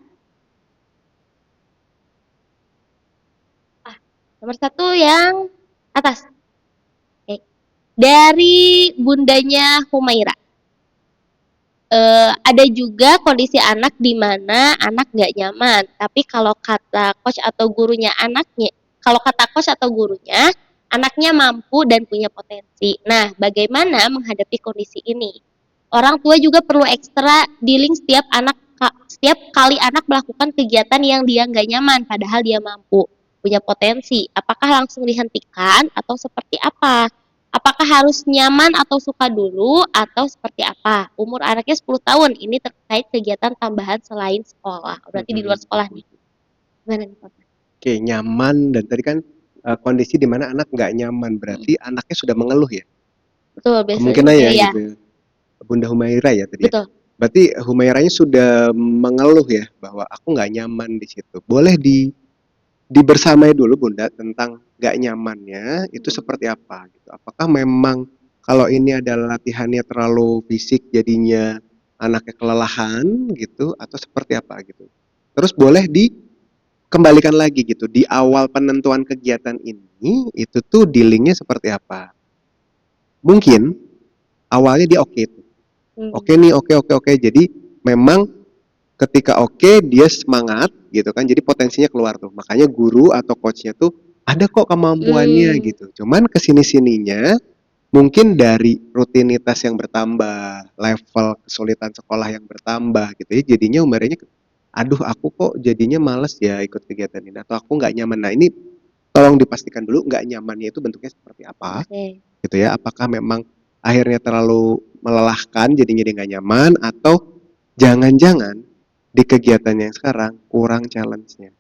Speaker 1: Nomor 1 yang atas. Oke. Dari bundanya Humaira. Ada juga kondisi anak di mana anak nggak nyaman. Tapi kalau kata coach atau gurunya anaknya mampu dan punya potensi. Nah, bagaimana menghadapi kondisi ini? Orang tua juga perlu ekstra dealing setiap kali anak melakukan kegiatan yang dia nggak nyaman, padahal dia mampu, punya potensi. Apakah langsung dihentikan atau seperti apa? Apakah harus nyaman atau suka dulu atau seperti apa? Umur anaknya 10 tahun, ini terkait kegiatan tambahan selain sekolah. Berarti di luar sekolah nih. Gimana nih Pak?
Speaker 2: Oke, nyaman, dan tadi kan kondisi di mana anak nggak nyaman, berarti anaknya sudah mengeluh ya?
Speaker 1: Betul, biasanya.
Speaker 2: Kemungkinan ya, gitu. Bunda Humaira ya tadi.
Speaker 1: Betul.
Speaker 2: Berarti Humairanya sudah mengeluh ya bahwa aku nggak nyaman di situ. Boleh dibersamai dulu Bunda tentang gak nyamannya itu seperti apa gitu. Apakah memang kalau ini adalah latihannya terlalu fisik jadinya anaknya kelelahan gitu atau seperti apa gitu. Terus boleh dikembalikan lagi gitu di awal penentuan kegiatan ini itu tuh dealingnya seperti apa. Mungkin awalnya dia oke tuh. Oke nih, oke. Jadi memang ketika oke dia semangat gitu kan, jadi potensinya keluar tuh, makanya guru atau coachnya tuh ada kok kemampuannya gitu, cuman kesini-sininya mungkin dari rutinitas yang bertambah, level kesulitan sekolah yang bertambah gitu ya, jadinya umurnya aduh aku kok jadinya males ya ikut kegiatan ini atau aku nggak nyaman. Nah ini tolong dipastikan dulu nggak nyamannya itu bentuknya seperti apa gitu ya, apakah memang akhirnya terlalu melelahkan jadinya dia nggak nyaman atau jangan-jangan di kegiatan yang sekarang kurang challenge-nya.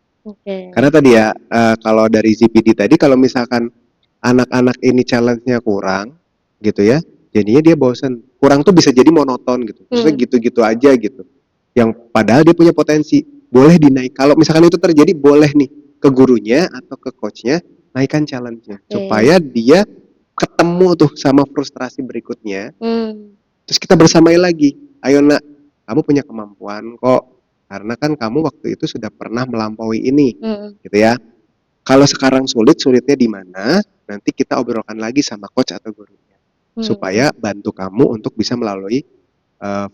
Speaker 2: Karena tadi ya kalau dari ZPD tadi kalau misalkan anak-anak ini challenge-nya kurang gitu ya, jadinya dia bosan. Kurang tuh bisa jadi monoton gitu. Maksudnya gitu-gitu aja gitu. Yang padahal dia punya potensi, boleh dinaik. Kalau misalkan itu terjadi boleh nih ke gurunya atau ke coach-nya naikkan challenge-nya supaya dia ketemu tuh sama frustrasi berikutnya. Terus kita bersamai lagi. Ayo nak, kamu punya kemampuan kok. Karena kan kamu waktu itu sudah pernah melampaui ini, gitu ya. Kalau sekarang sulitnya di mana? Nanti kita obrolkan lagi sama coach atau gurunya, supaya bantu kamu untuk bisa melalui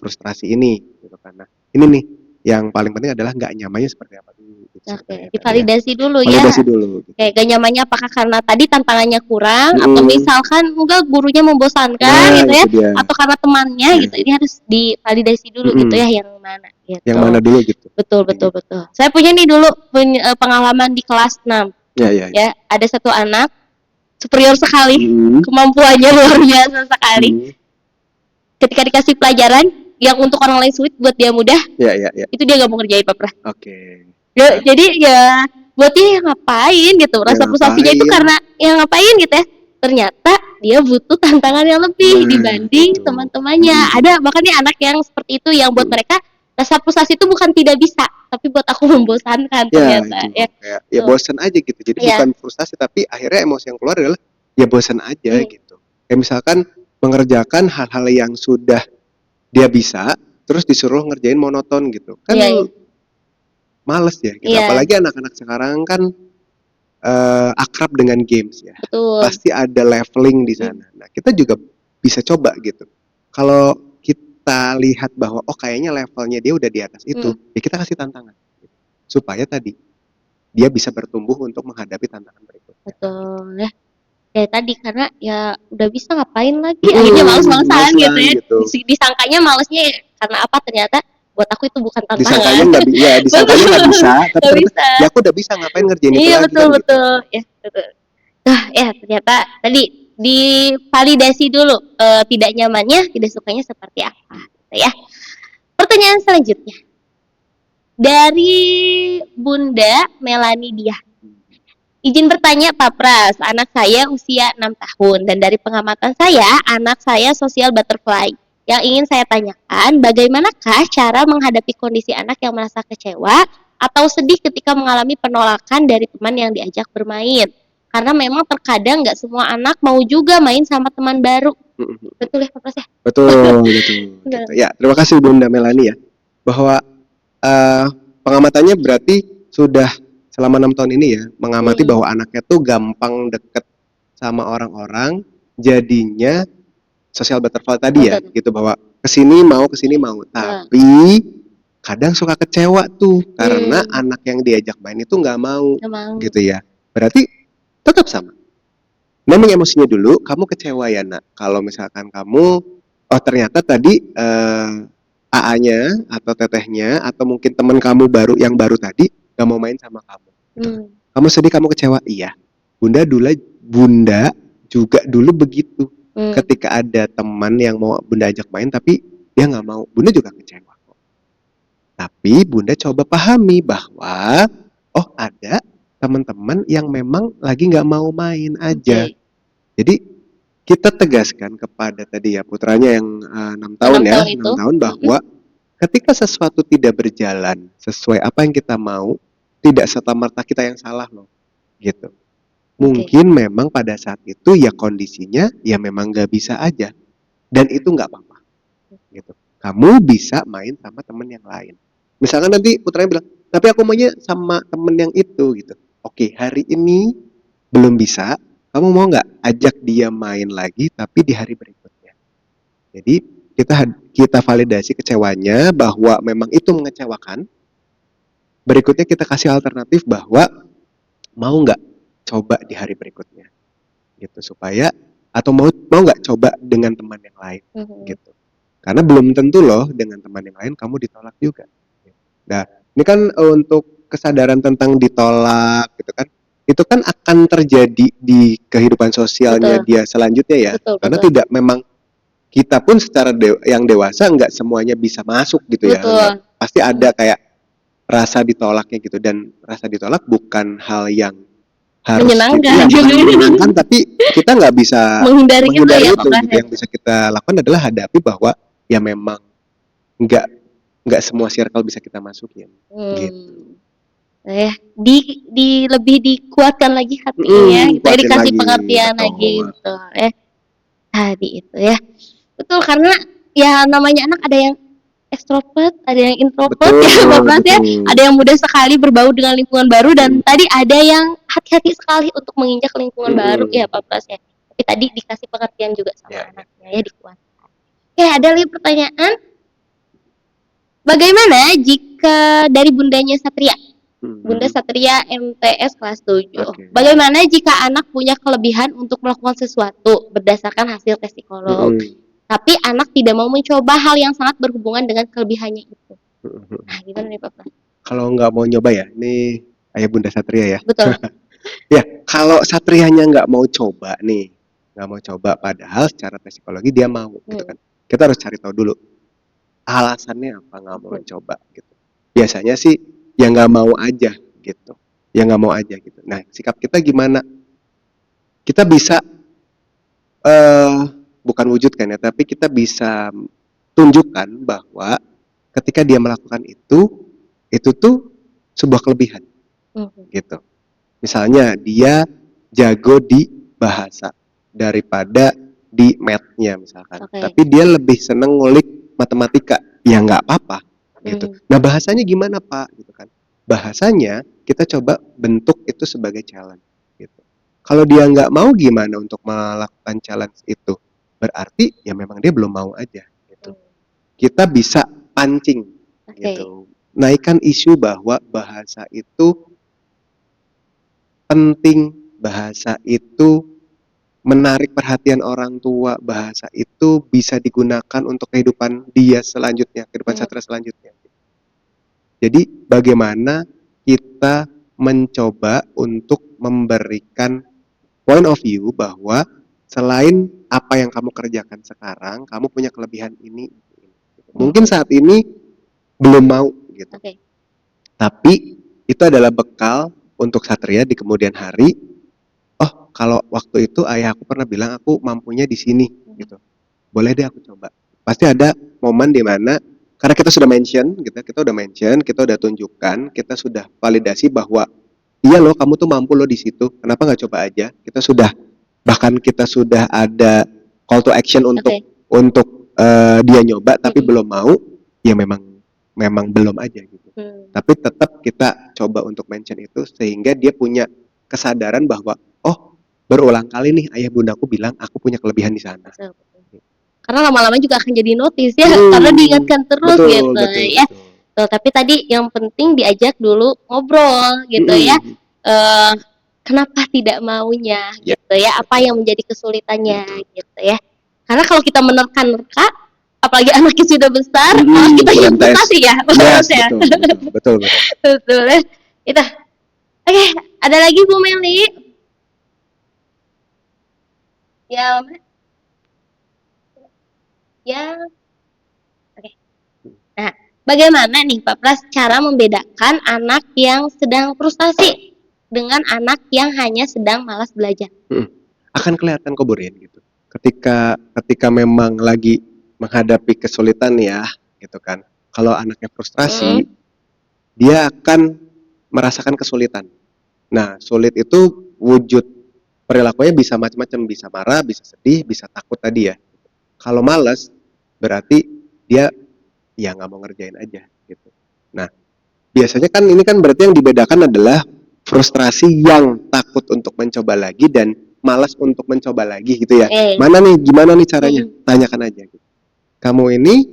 Speaker 2: frustrasi ini, gitu kan. Nah, ini nih yang paling penting adalah nggak nyamannya seperti apa dulu. Gitu,
Speaker 1: divalidasi dulu ya.
Speaker 2: Validasi dulu. Gitu.
Speaker 1: Kayak gak nyamannya apakah karena tadi tantangannya kurang atau misalkan enggak gurunya membosankan gitu ya, atau karena temannya gitu. Ini harus divalidasi dulu gitu ya yang mana gitu.
Speaker 2: Yang mana dulu gitu.
Speaker 1: Betul. Saya punya nih dulu pengalaman di kelas 6. Ya, ada satu anak superior sekali, kemampuannya luar biasa sekali. Ketika dikasih pelajaran yang untuk orang lain sulit buat dia mudah, itu dia gak mau ngerjain Pak Pras.
Speaker 2: Oke.
Speaker 1: Jadi ya buat dia ngapain gitu,
Speaker 2: Ya
Speaker 1: rasa frustasinya itu
Speaker 2: ngapain?
Speaker 1: karena ya ngapain gitu ya, ternyata dia butuh tantangan yang lebih
Speaker 2: Nah,
Speaker 1: dibanding
Speaker 2: itu.
Speaker 1: teman-temannya.
Speaker 2: Mm-mm.
Speaker 1: Ada bahkan nih anak yang seperti itu yang buat mereka rasa frustasi itu bukan tidak bisa, tapi buat aku membosankan
Speaker 2: Ya
Speaker 1: ternyata
Speaker 2: itu
Speaker 1: ya.
Speaker 2: kayak ya
Speaker 1: Tuh.
Speaker 2: bosan aja gitu. Jadi
Speaker 1: Ya.
Speaker 2: bukan frustasi tapi akhirnya emosi yang keluar adalah ya bosan aja
Speaker 1: Hmm.
Speaker 2: gitu. Kayak misalkan mengerjakan hal-hal yang sudah dia bisa terus disuruh ngerjain monoton gitu. Kan
Speaker 1: Iya, iya.
Speaker 2: males ya gitu.
Speaker 1: Iya,
Speaker 2: Apalagi anak-anak sekarang kan akrab dengan games ya.
Speaker 1: betul.
Speaker 2: Pasti ada leveling di sana. Nah, kita juga bisa coba gitu. Kalau kita lihat bahwa oh kayaknya levelnya dia udah di atas itu, ya kita kasih tantangan supaya tadi dia bisa bertumbuh untuk menghadapi tantangan berikutnya.
Speaker 1: Betul ya. Kayak tadi karena ya udah bisa ngapain lagi, akhirnya males-malesan gitu ya.
Speaker 2: Gitu.
Speaker 1: Disangkanya malesnya karena apa, ternyata buat aku itu bukan
Speaker 2: Disangkanya
Speaker 1: tantangan.
Speaker 2: nggak ya disangkanya nggak bisa, tapi
Speaker 1: Nggak
Speaker 2: ternyata
Speaker 1: bisa.
Speaker 2: ya aku udah bisa ngapain ngerjain itu
Speaker 1: Iya
Speaker 2: lagi
Speaker 1: betul
Speaker 2: kan gitu.
Speaker 1: betul ya betul. Nah ya ternyata tadi divalidasi dulu tidak nyamannya, tidak sukanya seperti apa gitu ya. Pertanyaan selanjutnya dari Bunda Melani Dia. Izin bertanya Pak Pras, anak saya usia 6 tahun dan dari pengamatan saya, anak saya sosial butterfly. Yang ingin saya tanyakan, bagaimanakah cara menghadapi kondisi anak yang merasa kecewa atau sedih ketika mengalami penolakan dari teman yang diajak bermain? Karena memang terkadang nggak semua anak mau juga main sama teman baru. Betul ya Pak Pras ya?
Speaker 2: Betul, betul. Gitu. Ya, terima kasih Bunda Melani ya. Bahwa pengamatannya berarti sudah selama 6 tahun ini ya, mengamati bahwa anaknya tuh gampang deket sama orang-orang, jadinya sosial butterfly tadi ya, gitu bahwa kesini mau, tapi kadang suka kecewa tuh karena anak yang diajak main itu nggak mau, gitu ya. Berarti tetap sama. Namanya emosinya dulu, kamu kecewa ya nak. Kalau misalkan kamu, oh ternyata tadi AA-nya atau tetehnya atau mungkin teman kamu yang baru tadi gak mau main sama kamu. Kamu sedih, kamu kecewa. Iya. Bunda juga dulu begitu. Ketika ada teman yang mau Bunda ajak main tapi dia nggak mau, Bunda juga kecewa. Tapi Bunda coba pahami bahwa oh ada teman-teman yang memang lagi nggak mau main aja. Jadi kita tegaskan kepada tadi ya putranya yang 6 tahun ya, 6 tahun bahwa ketika sesuatu tidak berjalan sesuai apa yang kita mau, tidak serta-merta kita yang salah loh, gitu. Mungkin memang pada saat itu ya kondisinya ya memang nggak bisa aja, dan itu nggak apa-apa, gitu. Kamu bisa main sama temen yang lain. Misalkan nanti putranya bilang, tapi aku maunya sama temen yang itu, gitu. Oke, hari ini belum bisa, kamu mau nggak ajak dia main lagi tapi di hari berikutnya. Jadi kita validasi kecewanya bahwa memang itu mengecewakan. Berikutnya kita kasih alternatif bahwa mau nggak coba di hari berikutnya, gitu supaya atau mau nggak coba dengan teman yang lain, gitu. Karena belum tentu loh dengan teman yang lain kamu ditolak juga. Nah, ini kan untuk kesadaran tentang ditolak, gitu kan? Itu kan akan terjadi di kehidupan sosialnya dia selanjutnya ya. Karena tidak memang kita pun secara yang dewasa nggak semuanya bisa masuk gitu ya. Pasti ada kayak rasa ditolaknya gitu, dan rasa ditolak bukan hal yang harus menyenangkan, tapi kita nggak bisa menghindari itu gitu. Yang bisa kita lakukan adalah hadapi bahwa ya memang nggak semua circle bisa kita masukin, gitu.
Speaker 1: Lebih dikuatkan lagi hatinya, kita dikasih pengertian lagi gitu ya. Tadi itu ya. Betul, karena ya namanya anak ada yang ekstrovert, ada yang introvert ya Bapak ya. Ada yang mudah sekali berbaur dengan lingkungan baru dan tadi ada yang hati-hati sekali untuk menginjak lingkungan baru ya Pak Pras ya. Tapi tadi dikasih pengertian juga sama anaknya ya, dikuatkan. Oke, ada lagi pertanyaan. Bagaimana jika dari bundanya Satria? Bunda Satria MTS kelas 7. Bagaimana jika anak punya kelebihan untuk melakukan sesuatu berdasarkan hasil tes psikolog, tapi anak tidak mau mencoba hal yang sangat berhubungan dengan kelebihannya itu? Nah, gimana nih Papa?
Speaker 2: Kalau nggak mau nyoba ya, ini ayah Bunda Satria ya.
Speaker 1: Betul.
Speaker 2: Ya, kalau Satrianya nggak mau coba nih, nggak mau coba, padahal secara tes psikologi dia mau, gitu kan? Kita harus cari tahu dulu alasannya apa nggak mau coba, gitu. Biasanya sih ya nggak mau aja, gitu. ya nggak mau aja gitu. Nah, sikap kita gimana? Kita bisa bukan wujudkan ya, tapi kita bisa tunjukkan bahwa ketika dia melakukan itu tuh sebuah kelebihan gitu. Misalnya dia jago di bahasa daripada di math-nya misalkan, tapi dia lebih seneng ngulik matematika, ya nggak apa-apa gitu. Nah, bahasanya gimana Pak gitu kan? Bahasanya kita coba bentuk itu sebagai challenge gitu. Kalau dia nggak mau gimana untuk melakukan challenge itu? Berarti ya memang dia belum mau aja gitu. Kita bisa pancing gitu. Naikkan isu bahwa bahasa itu penting, bahasa itu menarik perhatian orang tua, bahasa itu bisa digunakan untuk kehidupan dia selanjutnya, kehidupan sastra selanjutnya. Jadi bagaimana kita mencoba untuk memberikan point of view bahwa selain apa yang kamu kerjakan sekarang, kamu punya kelebihan ini. Mungkin saat ini belum mau gitu. Tapi itu adalah bekal untuk Satria di kemudian hari. Oh, kalau waktu itu ayah aku pernah bilang aku mampunya di sini gitu. Boleh deh aku coba. Pasti ada momen di mana karena kita sudah mention, kita udah tunjukkan, kita sudah validasi bahwa iya loh kamu tuh mampu loh di situ. Kenapa nggak coba aja? Bahkan kita sudah ada call to action untuk dia nyoba tapi belum mau, ya memang belum aja gitu. Tapi tetap kita coba untuk mention itu sehingga dia punya kesadaran bahwa oh, berulang kali nih ayah bundaku bilang aku punya kelebihan di sana.
Speaker 1: Karena lama-lama juga akan jadi notice ya, karena diingatkan terus betul. Betul. Tapi tadi yang penting diajak dulu ngobrol gitu ya. Kenapa tidak maunya gitu ya? Apa yang menjadi kesulitannya gitu ya? Karena kalau kita menerka-nerka, apalagi anaknya sudah besar, kita imputasi ya.
Speaker 2: Betul.
Speaker 1: Betul. Itu. Oke, ada lagi Bu Meli? Ya. Oke. Nah, bagaimana nih Pak Pras cara membedakan anak yang sedang frustasi dengan anak yang hanya sedang malas belajar?
Speaker 2: Akan kelihatan kok Bu Rin gitu. Ketika memang lagi menghadapi kesulitan ya, gitu kan. Kalau anaknya frustrasi, dia akan merasakan kesulitan. Nah, sulit itu wujud perilakunya bisa macam-macam, bisa marah, bisa sedih, bisa takut tadi ya. Kalau malas, berarti dia ya nggak mau ngerjain aja gitu. Nah, biasanya kan ini kan berarti yang dibedakan adalah frustrasi yang takut untuk mencoba lagi dan malas untuk mencoba lagi gitu ya. Mana nih, gimana nih caranya? Tanyakan aja. Gitu. Kamu ini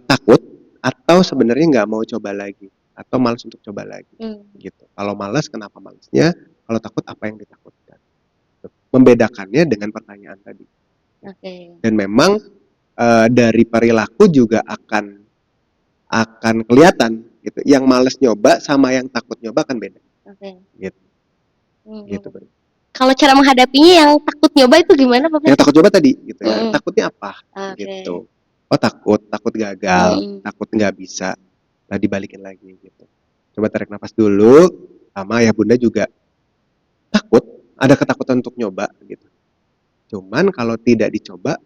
Speaker 2: takut atau sebenarnya nggak mau coba lagi atau malas untuk coba lagi gitu. Kalau malas kenapa malasnya? Kalau takut apa yang ditakutkan? Membedakannya dengan pertanyaan tadi. Dan memang dari perilaku juga akan kelihatan gitu. Yang malas nyoba sama yang takut nyoba kan beda. Gitu. Gitu.
Speaker 1: Kalau cara menghadapinya yang takut nyoba itu gimana Pak?
Speaker 2: Yang takut nyoba tadi gitu ya. Takutnya apa? Gitu. Oh takut gagal, takut nggak bisa. Nah dibalikin lagi gitu. Coba tarik nafas dulu. Sama ayah bunda juga takut, ada ketakutan untuk nyoba gitu. Cuman kalau tidak dicoba,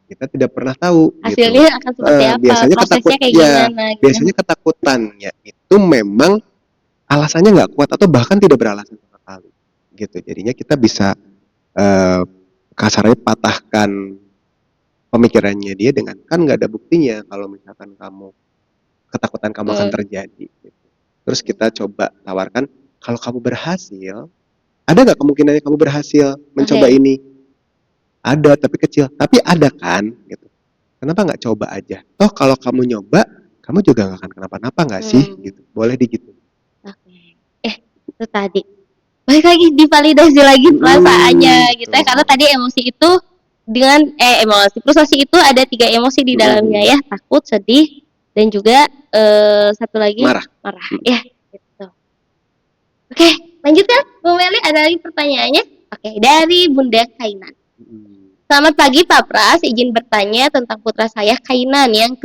Speaker 2: kita tidak pernah tahu.
Speaker 1: Hasilnya gitu. Akan seperti apa?
Speaker 2: Biasanya biasanya ketakutannya itu memang alasannya nggak kuat atau bahkan tidak beralasan sama sekali. Gitu. Jadinya kita bisa kasarnya patahkan pemikirannya dia dengan kan nggak ada buktinya kalau misalkan ketakutan kamu akan terjadi. Gitu. Terus kita coba tawarkan kalau kamu berhasil, ada nggak kemungkinannya kamu berhasil mencoba ini? Ada tapi kecil, tapi ada kan gitu. Kenapa nggak coba aja? Toh kalau kamu nyoba, kamu juga nggak akan kenapa-napa nggak sih? Gitu. Boleh gitu.
Speaker 1: Itu tadi. Balik lagi divalidasi lagi perasaannya gitu ya. Karena tadi emosi itu dengan emosi frustasi itu ada 3 emosi di dalamnya ya, takut, sedih, dan juga satu lagi marah. Ya, gitu. Oke, lanjut ya, Bu Meli ada lagi pertanyaannya. Oke, dari Bunda Kainan. Selamat pagi Pak Pras, izin bertanya tentang putra saya Kainan yang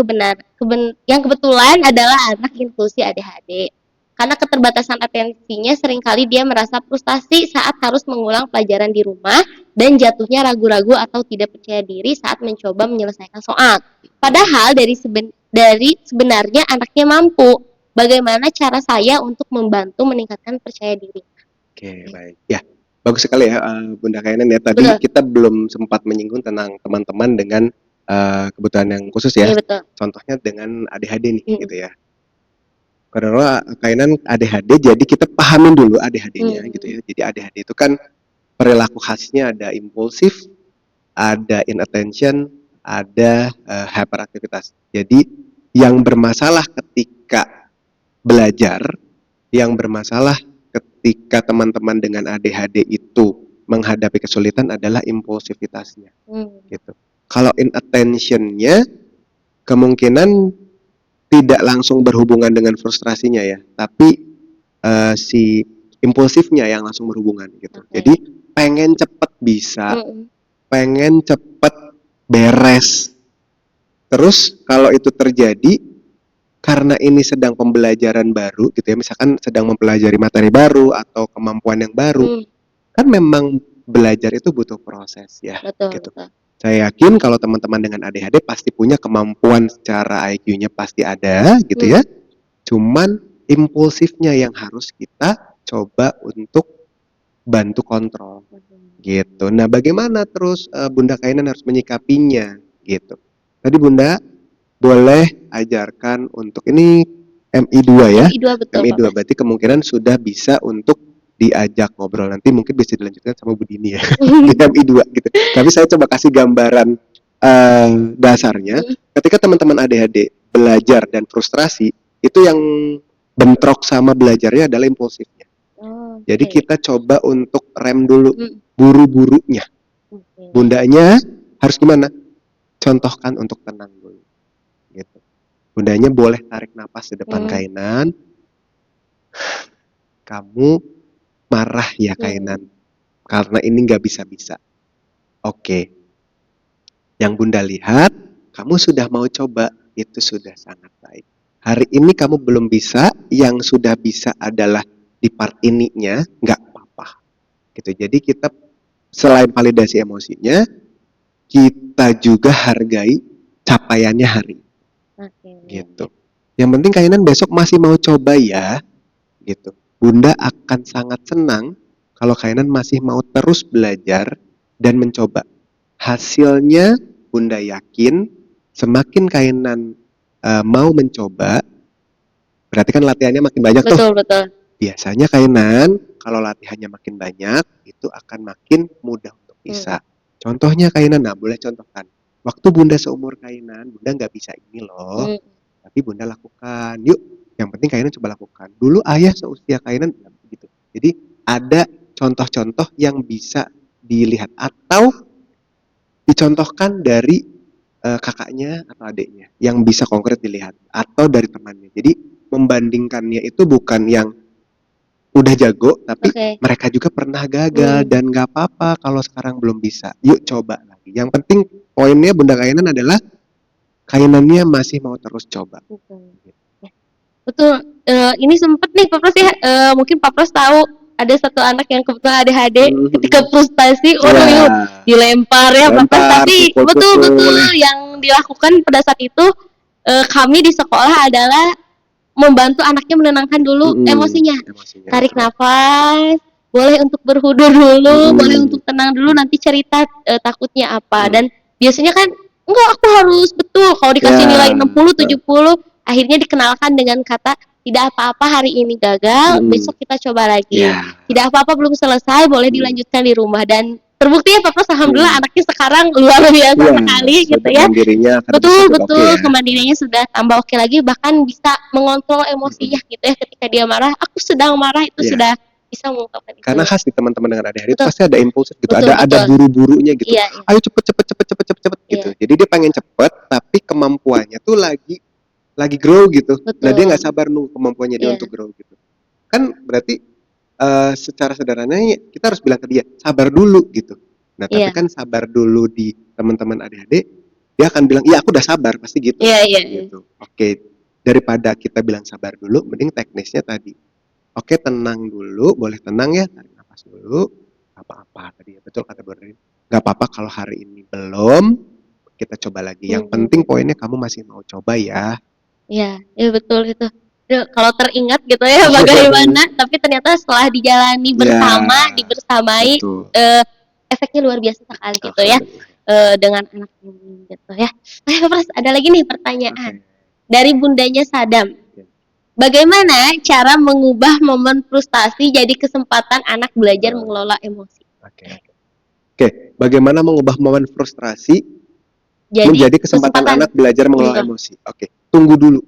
Speaker 1: kebetulan adalah anak inklusi ADHD. Karena keterbatasan atensinya seringkali dia merasa frustasi saat harus mengulang pelajaran di rumah dan jatuhnya ragu-ragu atau tidak percaya diri saat mencoba menyelesaikan soal. Padahal dari sebenarnya anaknya mampu. Bagaimana cara saya untuk membantu meningkatkan percaya diri?
Speaker 2: Oke, baik. Ya, bagus sekali ya, Bunda Kainan ya. Tadi
Speaker 1: Betul.
Speaker 2: kita belum sempat menyinggung tentang teman-teman dengan kebutuhan yang khusus ya.
Speaker 1: Iya betul.
Speaker 2: Contohnya dengan ADHD nih,
Speaker 1: Mm.
Speaker 2: gitu ya. Karena Kainan ADHD, jadi kita pahamin dulu ADHD-nya, gitu ya. Jadi ADHD itu kan perilaku khasnya ada impulsif, ada inattention, ada hyperaktivitas. Jadi yang bermasalah ketika belajar, yang bermasalah ketika teman-teman dengan ADHD itu menghadapi kesulitan adalah impulsivitasnya, gitu. Kalau inattention-nya kemungkinan tidak langsung berhubungan dengan frustrasinya ya, tapi si impulsifnya yang langsung berhubungan gitu. Jadi pengen cepet bisa, pengen cepet beres. Terus kalau itu terjadi karena ini sedang pembelajaran baru gitu ya, misalkan sedang mempelajari materi baru atau kemampuan yang baru, kan memang belajar itu butuh proses ya.
Speaker 1: Betul,
Speaker 2: gitu.
Speaker 1: betul.
Speaker 2: Saya yakin kalau teman-teman dengan ADHD pasti punya kemampuan secara IQ-nya pasti ada gitu ya. Cuman impulsifnya yang harus kita coba untuk bantu kontrol gitu. Nah, bagaimana terus Bunda Kainan harus menyikapinya gitu. Tadi Bunda boleh ajarkan untuk ini MI2 ya.
Speaker 1: MI2 betul,
Speaker 2: MI2
Speaker 1: Pak.
Speaker 2: berarti kemungkinan sudah bisa untuk diajak ngobrol, nanti mungkin bisa dilanjutkan sama Bu Dini ya di MI2 gitu. Tapi saya coba kasih gambaran dasarnya. Ketika teman-teman ADHD belajar dan frustrasi, itu yang bentrok sama belajarnya adalah impulsifnya. Jadi kita coba untuk rem dulu buru-burunya. Bundanya harus gimana? Contohkan untuk tenang dulu. Gitu. Bundanya boleh tarik napas di depan Kainan. Kamu marah ya Kainan, karena ini nggak bisa-bisa. Oke. Yang Bunda lihat, kamu sudah mau coba, itu sudah sangat baik. Hari ini kamu belum bisa, yang sudah bisa adalah di part ininya, nggak apa-apa. Gitu. Jadi kita selain validasi emosinya, kita juga hargai capaiannya hari. Gitu. Yang penting Kainan besok masih mau coba ya. Gitu. Bunda akan sangat senang kalau Kainan masih mau terus belajar dan mencoba. Hasilnya Bunda yakin semakin Kainan mau mencoba, berarti kan latihannya makin banyak tuh.
Speaker 1: Betul.
Speaker 2: Biasanya Kainan kalau latihannya makin banyak, itu akan makin mudah untuk bisa. Contohnya Kainan, nah boleh contohkan. Waktu Bunda seumur Kainan, Bunda nggak bisa ini loh. Tapi Bunda lakukan. Yuk, yang penting Kainan coba lakukan. Dulu ayah seusia Kainan begitu. Jadi ada contoh-contoh yang bisa dilihat atau dicontohkan dari kakaknya atau adiknya yang bisa konkret dilihat atau dari temannya. Jadi membandingkannya itu bukan yang udah jago tapi mereka juga pernah gagal dan nggak apa-apa kalau sekarang belum bisa. Yuk coba lagi. Yang penting poinnya Bunda Kainan adalah Kainannya masih mau terus coba.
Speaker 1: Betul. Ini sempet nih Pak Pros ya, mungkin Pak Pros tahu ada satu anak yang kebetulan ADHD, ketika frustasi, yuk dilempar ya Pak Pros. Tapi betul yang dilakukan pada saat itu kami di sekolah adalah membantu anaknya menenangkan dulu emosinya. Tarik nafas, boleh untuk berhudur dulu, boleh untuk tenang dulu, nanti cerita takutnya apa. Dan biasanya kan enggak, aku harus betul. Kalau dikasih nilai 60, 70, akhirnya dikenalkan dengan kata tidak apa-apa hari ini gagal, besok kita coba lagi. Tidak apa-apa belum selesai, boleh dilanjutkan di rumah. Dan terbukti ya Pak Pros, alhamdulillah anaknya sekarang luar biasa sekali gitu ya. Betul, kemandiriannya sudah tambah oke lagi, bahkan bisa mengontrol emosinya gitu ya. Ketika dia marah, aku sedang marah, itu sudah bisa mengungkapkan itu.
Speaker 2: Karena khas di teman-teman dengan ADHD pasti ada impulsif gitu, ada buru-burunya gitu. Ayo cepet gitu. Jadi dia pengen cepet, tapi kemampuannya tuh lagi grow gitu. Nah dia nggak sabar nunggu kemampuannya dia untuk grow gitu. Kan berarti secara sederhananya kita harus bilang ke dia sabar dulu gitu. Nah tapi kan sabar dulu di teman-teman ADHD, dia akan bilang iya aku udah sabar pasti gitu. Gitu. Oke, daripada kita bilang sabar dulu, mending teknisnya tadi Oke, tenang dulu, boleh tenang ya, tarik nafas dulu. Gak apa-apa tadi ya, betul kata Bu Nurdin. Gak apa-apa kalau hari ini belum, kita coba lagi. Yang penting poinnya kamu masih mau coba ya.
Speaker 1: Iya, iya betul gitu. Duh, kalau teringat gitu ya bagaimana, tapi ternyata setelah dijalani bersama,
Speaker 2: Ya,
Speaker 1: dibersamai,
Speaker 2: betul.
Speaker 1: efeknya luar biasa sekali gitu ya,
Speaker 2: Alhamdulillah.
Speaker 1: dengan anak ini gitu ya. Pras, ada lagi nih pertanyaan
Speaker 2: Oke.
Speaker 1: dari bundanya Sadam.
Speaker 2: Oke.
Speaker 1: Bagaimana cara mengubah momen frustasi jadi kesempatan anak belajar
Speaker 2: Nah,
Speaker 1: mengelola emosi?
Speaker 2: Oke. Oke, bagaimana mengubah momen frustrasi
Speaker 1: Jadi
Speaker 2: menjadi kesempatan anak belajar mengelola
Speaker 1: betul.
Speaker 2: emosi? Oke, tunggu dulu.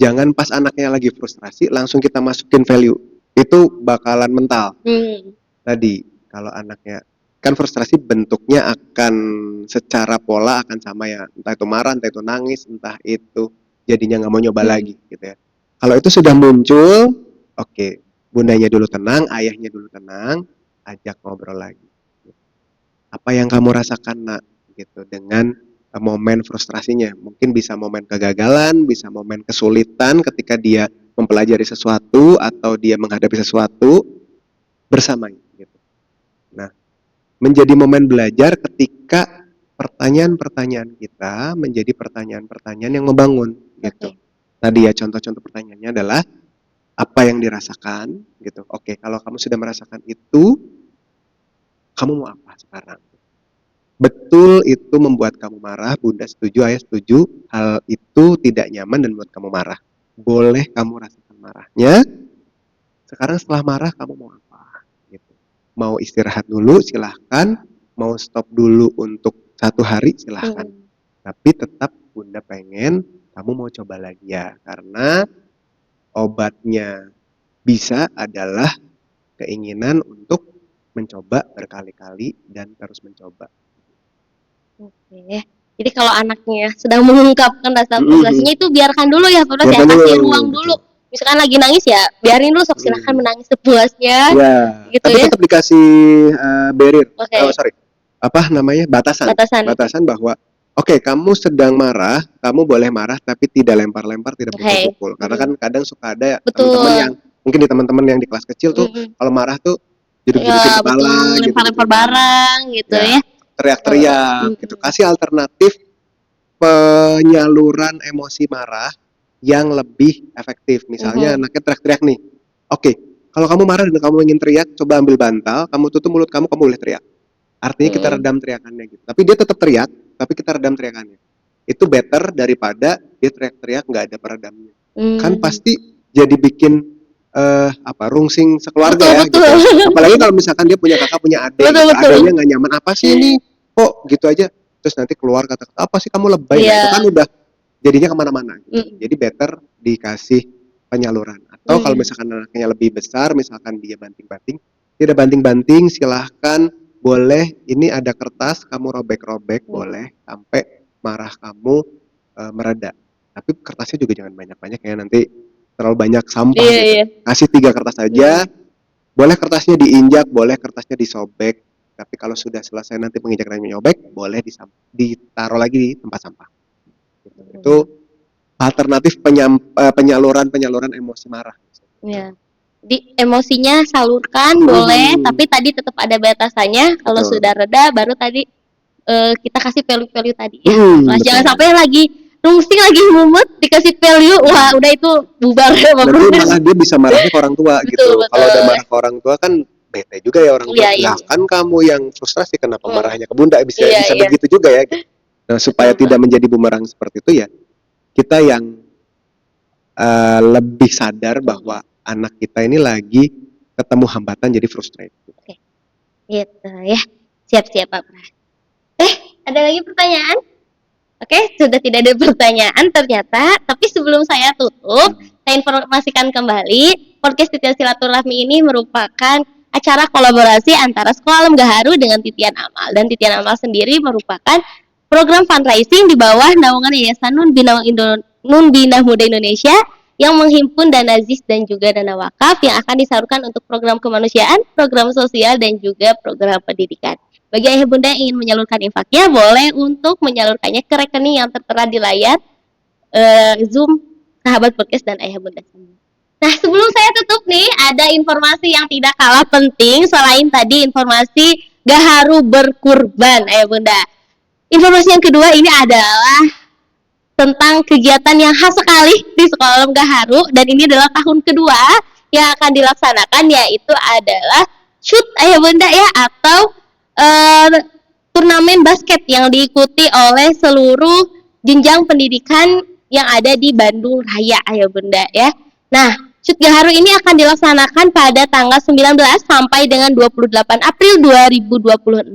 Speaker 2: Jangan pas anaknya lagi frustrasi langsung kita masukin value. Itu bakalan mental. Tadi kalau anaknya kan frustrasi bentuknya akan secara pola akan sama ya, entah itu marah, entah itu nangis, entah itu jadinya nggak mau nyoba lagi gitu ya. Kalau itu sudah muncul, oke, bundanya dulu tenang, ayahnya dulu tenang, ajak ngobrol lagi. Apa yang kamu rasakan nak gitu dengan momen frustrasinya? Mungkin bisa momen kegagalan, bisa momen kesulitan ketika dia mempelajari sesuatu atau dia menghadapi sesuatu bersamanya gitu. Nah, menjadi momen belajar ketika pertanyaan-pertanyaan kita menjadi pertanyaan-pertanyaan yang membangun gitu. Tadi ya contoh-contoh pertanyaannya adalah apa yang dirasakan gitu. Oke, kalau kamu sudah merasakan itu, kamu mau apa sekarang? Betul itu membuat kamu marah, Bunda setuju, Ayah setuju, hal itu tidak nyaman dan membuat kamu marah. Boleh kamu rasakan marahnya. Sekarang setelah marah kamu mau apa? Gitu. Mau istirahat dulu silahkan, mau stop dulu untuk 1 hari silahkan. Tapi tetap Bunda pengen kamu mau coba lagi ya, karena obatnya bisa adalah keinginan untuk mencoba berkali-kali dan terus mencoba.
Speaker 1: Oke. Jadi kalau anaknya sedang mengungkapkan rasa frustrasinya itu biarkan dulu ya, Pak, ya, kasih ruang dulu. Misalkan lagi nangis ya, biarin dulu, sok silahkan menangis sepuasnya.
Speaker 2: Ya,
Speaker 1: gitu
Speaker 2: tapi
Speaker 1: ya.
Speaker 2: tetap dikasih barrier.
Speaker 1: Oke.
Speaker 2: Sorry. Apa namanya? Batasan. Batasan bahwa oke, kamu sedang marah, kamu boleh marah tapi tidak lempar-lempar, tidak pukul-pukul. Karena kan kadang suka ada teman-teman yang mungkin di teman-teman yang di kelas kecil tuh kalau marah tuh jeduk-jedukin kepala gitu.
Speaker 1: Lempar-lempar barang gitu ya.
Speaker 2: Teriak-teriak gitu. Kasih alternatif penyaluran emosi marah yang lebih efektif. Misalnya anaknya teriak-teriak nih. Oke, kalau kamu marah dan kamu ingin teriak, coba ambil bantal, kamu tutup mulut kamu boleh teriak. Artinya kita redam teriakannya gitu. Tapi dia tetap teriak, tapi kita redam teriakannya. Itu better daripada dia teriak-teriak nggak ada peredamnya. Kan pasti jadi bikin rungsing sekeluarga ya gitu. Apalagi kalau misalkan dia punya kakak, punya adik, adiknya nggak nyaman, apa sih ini? Kok gitu aja? Terus nanti keluar kata-kata, apa sih kamu lebay? Nah, itu kan udah jadinya kemana-mana gitu. Jadi better dikasih penyaluran. Atau kalau misalkan anaknya lebih besar, misalkan dia banting-banting, tidak banting-banting, silahkan boleh, ini ada kertas, kamu robek-robek, boleh, sampai marah kamu mereda. Tapi kertasnya juga jangan banyak-banyak ya, nanti terlalu banyak sampah gitu. Kasih 3 kertas saja, boleh kertasnya diinjak, boleh kertasnya disobek. Tapi kalau sudah selesai nanti menginjak dan menyobek, boleh ditaruh lagi di tempat sampah. Gitu. Itu alternatif penyaluran emosi marah.
Speaker 1: Ya. Di emosinya salurkan boleh, tapi tadi tetap ada batasannya. Kalau sudah reda, baru tadi kita kasih value-value tadi. Jangan sampai lagi rungsing, lagi mumet, dikasih value, wah udah itu bubar.
Speaker 2: Nanti malah dia bisa marahnya ke orang tua gitu. Kalau udah marah ke orang tua kan bete juga ya orang tua. Kan kamu yang frustrasi, kenapa marahnya ke Bunda, bisa begitu juga ya. Gitu. Nah, supaya tidak menjadi bumerang seperti itu ya, kita yang lebih sadar bahwa anak kita ini lagi ketemu hambatan jadi frustrated.
Speaker 1: Gitu ya. Siap-siap Pak Pras. Ada lagi pertanyaan? Oke, sudah tidak ada pertanyaan ternyata. Tapi sebelum saya tutup, saya informasikan kembali, podcast Titian Silaturahmi ini merupakan acara kolaborasi antara Sekolah Alam Gaharu dengan Titian Amal. Dan Titian Amal sendiri merupakan program fundraising di bawah naungan Yayasan Nun Bina Muda Indonesia yang menghimpun dana ZIS dan juga dana wakaf yang akan disalurkan untuk program kemanusiaan, program sosial, dan juga program pendidikan. Bagi ayah bunda yang ingin menyalurkan infaknya, boleh untuk menyalurkannya ke rekening yang tertera di layar Zoom sahabat podcast dan ayah bunda semua. Nah, sebelum saya tutup nih, ada informasi yang tidak kalah penting selain tadi informasi gaharu berkurban, Bunda. Informasi yang kedua ini adalah tentang kegiatan yang khas sekali di Sekolah Alam Gaharu, dan ini adalah tahun kedua yang akan dilaksanakan, yaitu adalah shoot Bunda ya, atau turnamen basket yang diikuti oleh seluruh jenjang pendidikan yang ada di Bandung Raya Bunda ya. Nah, Shoot Gaharu ini akan dilaksanakan pada tanggal 19 sampai dengan 28 April 2026,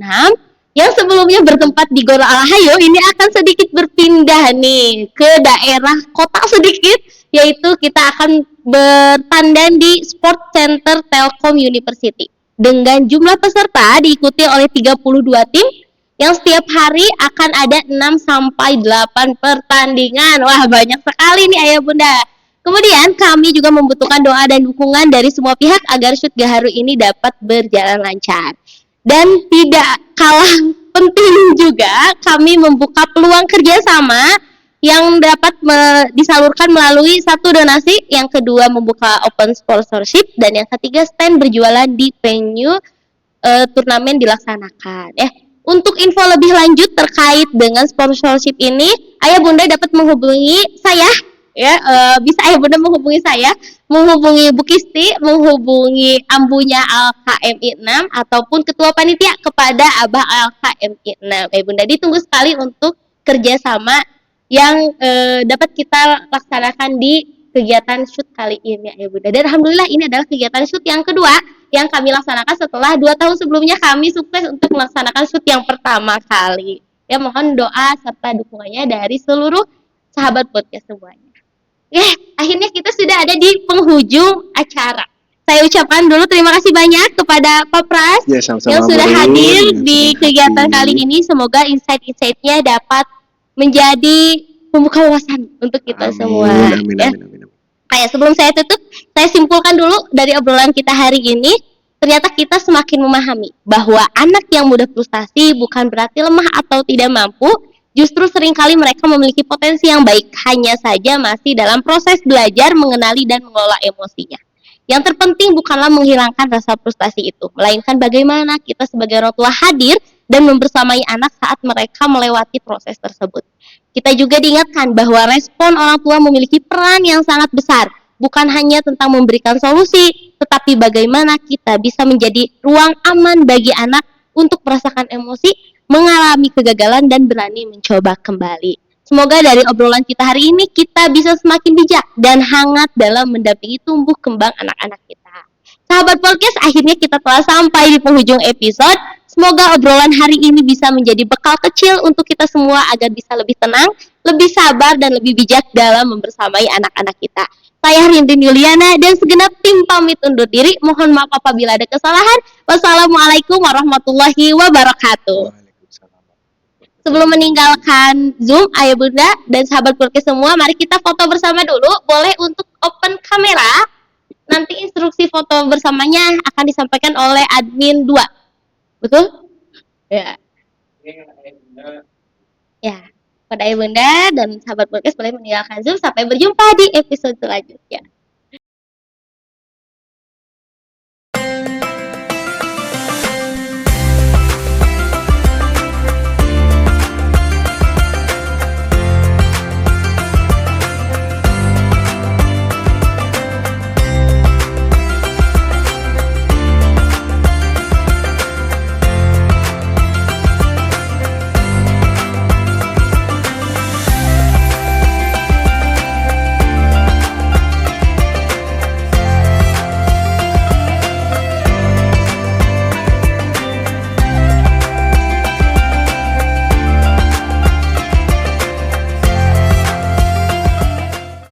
Speaker 1: yang sebelumnya bertempat di Gor Alhayo ini akan sedikit berpindah nih ke daerah kota sedikit, yaitu kita akan bertandang di Sport Center Telkom University dengan jumlah peserta diikuti oleh 32 tim yang setiap hari akan ada 6 sampai 8 pertandingan. Wah, banyak sekali nih Ayah Bunda. Kemudian kami juga membutuhkan doa dan dukungan dari semua pihak agar Shoot Gaharu ini dapat berjalan lancar. Dan tidak kalah penting juga, kami membuka peluang kerjasama yang dapat disalurkan melalui satu donasi, yang kedua membuka open sponsorship, dan yang ketiga stand berjualan di venue turnamen dilaksanakan. Untuk info lebih lanjut terkait dengan sponsorship ini, Ayah Bunda dapat menghubungi saya ya, bisa Ayah Bunda menghubungi saya, menghubungi Bu Kisti, menghubungi ambunya LKMI 6 ataupun ketua panitia kepada Abah LKMI 6. Bunda ditunggu sekali untuk kerjasama yang dapat kita laksanakan di kegiatan shoot kali ini Bunda. Dan alhamdulillah ini adalah kegiatan shoot yang kedua yang kami laksanakan setelah 2 tahun sebelumnya kami sukses untuk melaksanakan shoot yang pertama kali. Ya, mohon doa serta dukungannya dari seluruh sahabat podcast semuanya. Akhirnya kita sudah ada di penghujung acara. Saya ucapkan dulu terima kasih banyak kepada Pak Pras
Speaker 2: Ya,
Speaker 1: yang sudah hadir di kegiatan kali ini. Semoga insight-insightnya dapat menjadi pembuka wawasan untuk kita semua.
Speaker 2: Amin,
Speaker 1: ya.
Speaker 2: amin.
Speaker 1: Sebelum saya tutup, saya simpulkan dulu dari obrolan kita hari ini. Ternyata kita semakin memahami bahwa anak yang mudah frustasi bukan berarti lemah atau tidak mampu. Justru seringkali mereka memiliki potensi yang baik, hanya saja masih dalam proses belajar mengenali dan mengelola emosinya. Yang terpenting bukanlah menghilangkan rasa frustasi itu, melainkan bagaimana kita sebagai orang tua hadir dan membersamai anak saat mereka melewati proses tersebut. Kita juga diingatkan bahwa respon orang tua memiliki peran yang sangat besar, bukan hanya tentang memberikan solusi, tetapi bagaimana kita bisa menjadi ruang aman bagi anak untuk merasakan emosi, mengalami kegagalan, dan berani mencoba kembali. Semoga dari obrolan kita hari ini kita bisa semakin bijak dan hangat dalam mendampingi tumbuh kembang anak-anak kita. Sahabat podcast, akhirnya kita telah sampai di penghujung episode. Semoga obrolan hari ini bisa menjadi bekal kecil untuk kita semua agar bisa lebih tenang, lebih sabar, dan lebih bijak dalam membersamai anak-anak kita. Saya Rindin Yuliana dan segenap tim pamit undur diri. Mohon maaf apabila ada kesalahan. Wassalamualaikum warahmatullahi wabarakatuh. Sebelum meninggalkan Zoom, Ayah Bunda dan sahabat podcast semua, mari kita foto bersama dulu. Boleh untuk open kamera. Nanti instruksi foto bersamanya akan disampaikan oleh admin 2. Betul? Ya. Ya. Pada Ayah Bunda dan sahabat podcast boleh meninggalkan Zoom. Sampai berjumpa di episode selanjutnya.